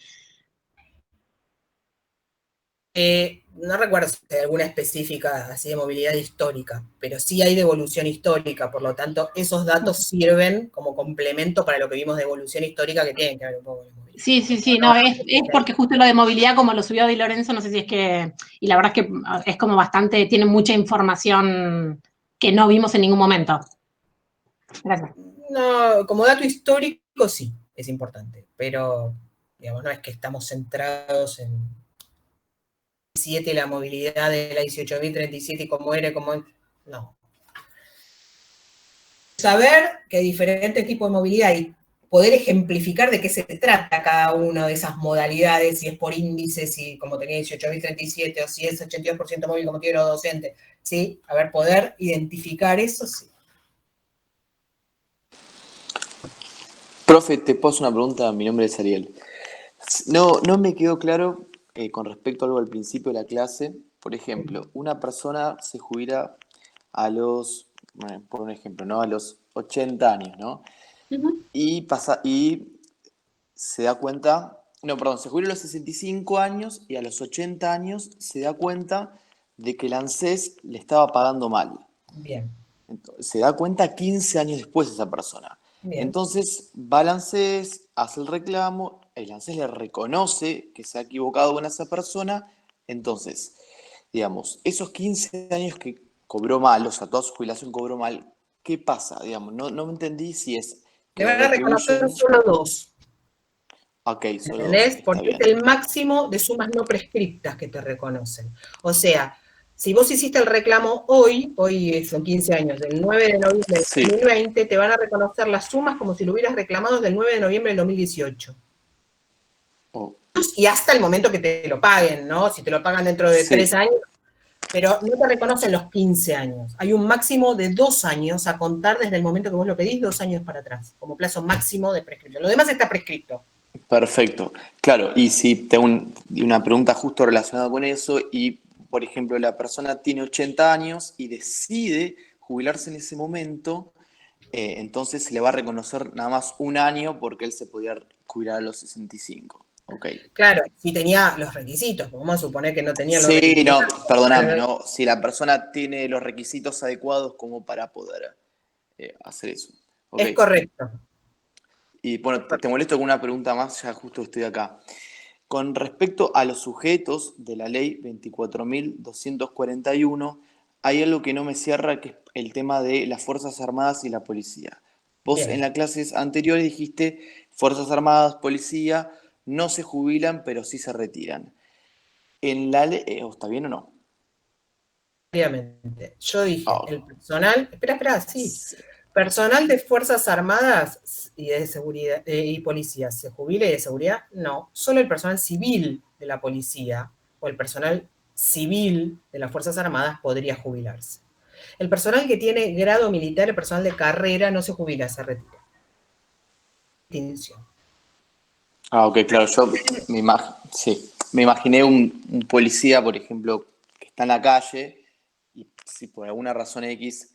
No recuerdo si hay alguna específica así de movilidad histórica, pero sí hay de evolución histórica, por lo tanto, esos datos sirven como complemento para lo que vimos de evolución histórica, que tienen que ver un poco con la movilidad. Sí, no, es porque justo lo de movilidad, como lo subió Di Lorenzo, no sé si es que, y la verdad es que es como bastante, tiene mucha información que no vimos en ningún momento. Gracias. No, como dato histórico sí, es importante, pero digamos, no es que estamos centrados en la movilidad de la 18.037 y cómo era, no. Saber que hay diferentes tipos de movilidad y poder ejemplificar de qué se trata cada una de esas modalidades, si es por índices, si como tenía 18.037 o si es 82% móvil como tiene los docentes, ¿sí? A ver, poder identificar eso, sí. Profe, te puedo hacer una pregunta, mi nombre es Ariel. No me quedó claro con respecto a algo al principio de la clase. Por ejemplo, una persona se jubila a los, por un ejemplo, ¿no? A los 80 años, ¿no? Uh-huh. Y se da cuenta, se jubila a los 65 años y a los 80 años se da cuenta de que el ANSES le estaba pagando mal. Bien. Entonces, se da cuenta 15 años después esa persona. Bien. Entonces va al ANSES, hace el reclamo, el ANSES le reconoce que se ha equivocado con esa persona. Entonces, digamos, esos 15 años que cobró mal, o sea, toda su jubilación cobró mal, ¿qué pasa? Digamos, no me entendí si es... Le van a reconocer solo 2. Ok, solo 2. ¿Entendés? Porque es el máximo de sumas no prescriptas que te reconocen. O sea, si vos hiciste el reclamo hoy son 15 años, del 9 de noviembre del 2020, te van a reconocer las sumas como si lo hubieras reclamado desde el 9 de noviembre del 2018. Oh. Y hasta el momento que te lo paguen, ¿no? Si te lo pagan dentro de 3 años, pero no te reconocen los 15 años. Hay un máximo de 2 años a contar desde el momento que vos lo pedís, 2 años para atrás, como plazo máximo de prescripción. Lo demás está prescripto. Perfecto. Claro, y si tengo una pregunta justo relacionada con eso, y por ejemplo la persona tiene 80 años y decide jubilarse en ese momento, entonces se le va a reconocer nada más 1 año porque él se podía jubilar a los 65. Okay. Claro, si tenía los requisitos, vamos a suponer que no tenía los requisitos. Sí, no, perdóname, no, si la persona tiene los requisitos adecuados como para poder hacer eso. Okay. Es correcto. Y bueno, te molesto con una pregunta más, ya justo estoy acá. Con respecto a los sujetos de la ley 24.241, hay algo que no me cierra, que es el tema de las Fuerzas Armadas y la policía. Vos Bien. en las clases anteriores dijiste, Fuerzas Armadas, policía, no se jubilan, pero sí se retiran. En la ley, ¿está bien o no? Obviamente. Yo dije, el personal, espera, sí. Personal de Fuerzas Armadas y de seguridad y policía, ¿se jubila y de seguridad? No, solo el personal civil de la policía o el personal civil de las Fuerzas Armadas podría jubilarse. El personal que tiene grado militar, el personal de carrera, no se jubila, se retira. Distinción. Ok, claro, yo me imaginé un policía, por ejemplo, que está en la calle y si por alguna razón X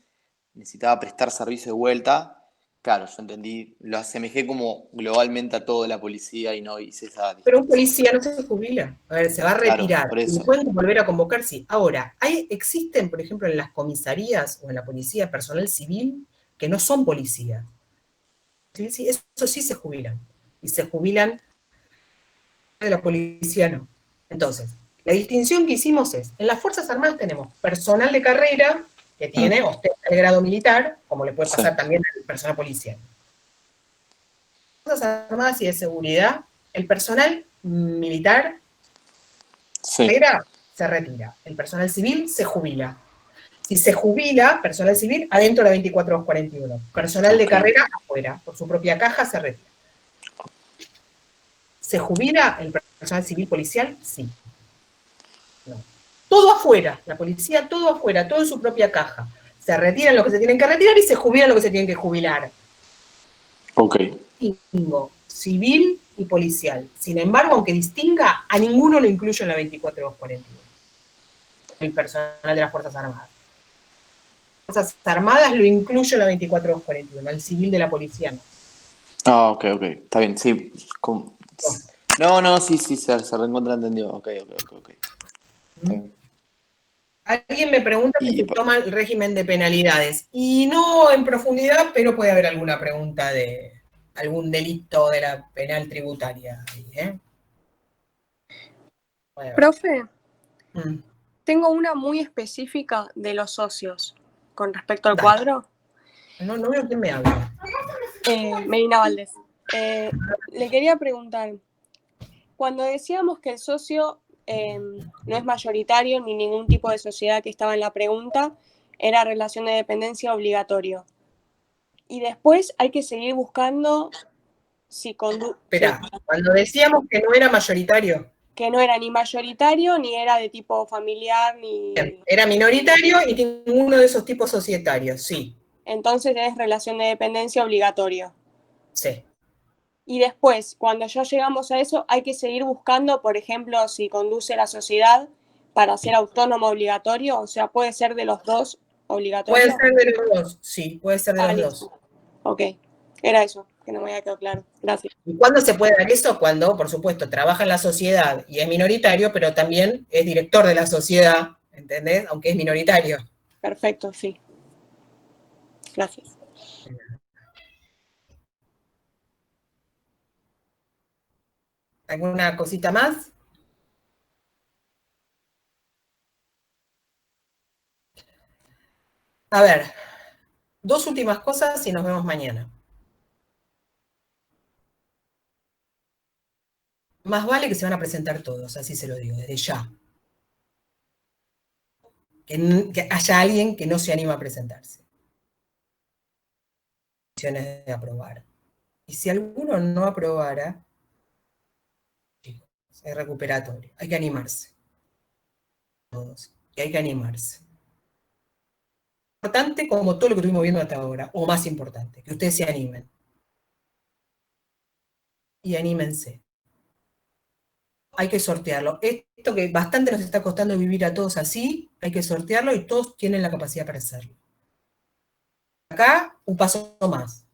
necesitaba prestar servicio de vuelta, claro, yo entendí, lo asemejé como globalmente a toda la policía y no hice esa... Pero un policía no se jubila, a ver, se va a retirar. Claro, por eso. ¿Y pueden volver a convocar? Sí. Ahora, existen, por ejemplo, en las comisarías o en la policía, personal civil que no son policías. Sí, eso sí se jubilan. Y se jubilan de la policía no. Entonces, la distinción que hicimos es, en las Fuerzas Armadas tenemos personal de carrera que tiene ostenta el grado militar, como le puede pasar también al personal policial. En las Fuerzas Armadas y de seguridad, el personal militar se retira. El personal civil se jubila. Si se jubila, personal civil, adentro de la 24241. Personal de carrera, afuera. Por su propia caja, se retira. ¿Se jubila el personal civil policial? Sí. No. Todo afuera. La policía, todo afuera, todo en su propia caja. Se retiran lo que se tienen que retirar y se jubilan lo que se tienen que jubilar. Ok. Distingo civil y policial. Sin embargo, aunque distinga, a ninguno lo incluyo en la 24241. El personal de las Fuerzas Armadas. Fuerzas Armadas lo incluyo en la 24241, al civil de la policía no. Ah, ok, está bien, sí. No, sí, se reencuentra entendido. Ok. Alguien me pregunta si se toma el régimen de penalidades. Y no en profundidad, pero puede haber alguna pregunta de algún delito de la penal tributaria. ¿Eh? Profe, tengo una muy específica de los socios con respecto al cuadro. No veo quién me habla. Medina Valdés. Le quería preguntar, cuando decíamos que el socio no es mayoritario ni ningún tipo de sociedad que estaba en la pregunta, era relación de dependencia obligatorio. Y después hay que seguir buscando si conduce... Espera, cuando decíamos que no era mayoritario. Que no era ni mayoritario, ni era de tipo familiar, ni... Era minoritario y ninguno de esos tipos societarios, sí. Entonces es relación de dependencia obligatorio. Sí. Y después, cuando ya llegamos a eso, hay que seguir buscando, por ejemplo, si conduce la sociedad para ser autónomo obligatorio, o sea, puede ser de los dos obligatorios. Puede ser de los dos, sí, puede ser de los dos. Ok, era eso, que no me había quedado claro. Gracias. ¿Y cuándo se puede dar eso? Cuando, por supuesto, trabaja en la sociedad y es minoritario, pero también es director de la sociedad, ¿entendés? Aunque es minoritario. Perfecto, sí. Gracias. ¿Alguna cosita más? A ver, dos últimas cosas y nos vemos mañana. Más vale que se van a presentar todos, así se lo digo, desde ya. Que haya alguien que no se anima a presentarse. De aprobar. Y si alguno no aprobara, chicos, es recuperatorio. Hay que animarse. Todos. Y hay que animarse. Importante como todo lo que estuvimos viendo hasta ahora, o más importante, que ustedes se animen. Y anímense. Hay que sortearlo. Esto que bastante nos está costando vivir a todos así, hay que sortearlo y todos tienen la capacidad para hacerlo. Acá, un paso más.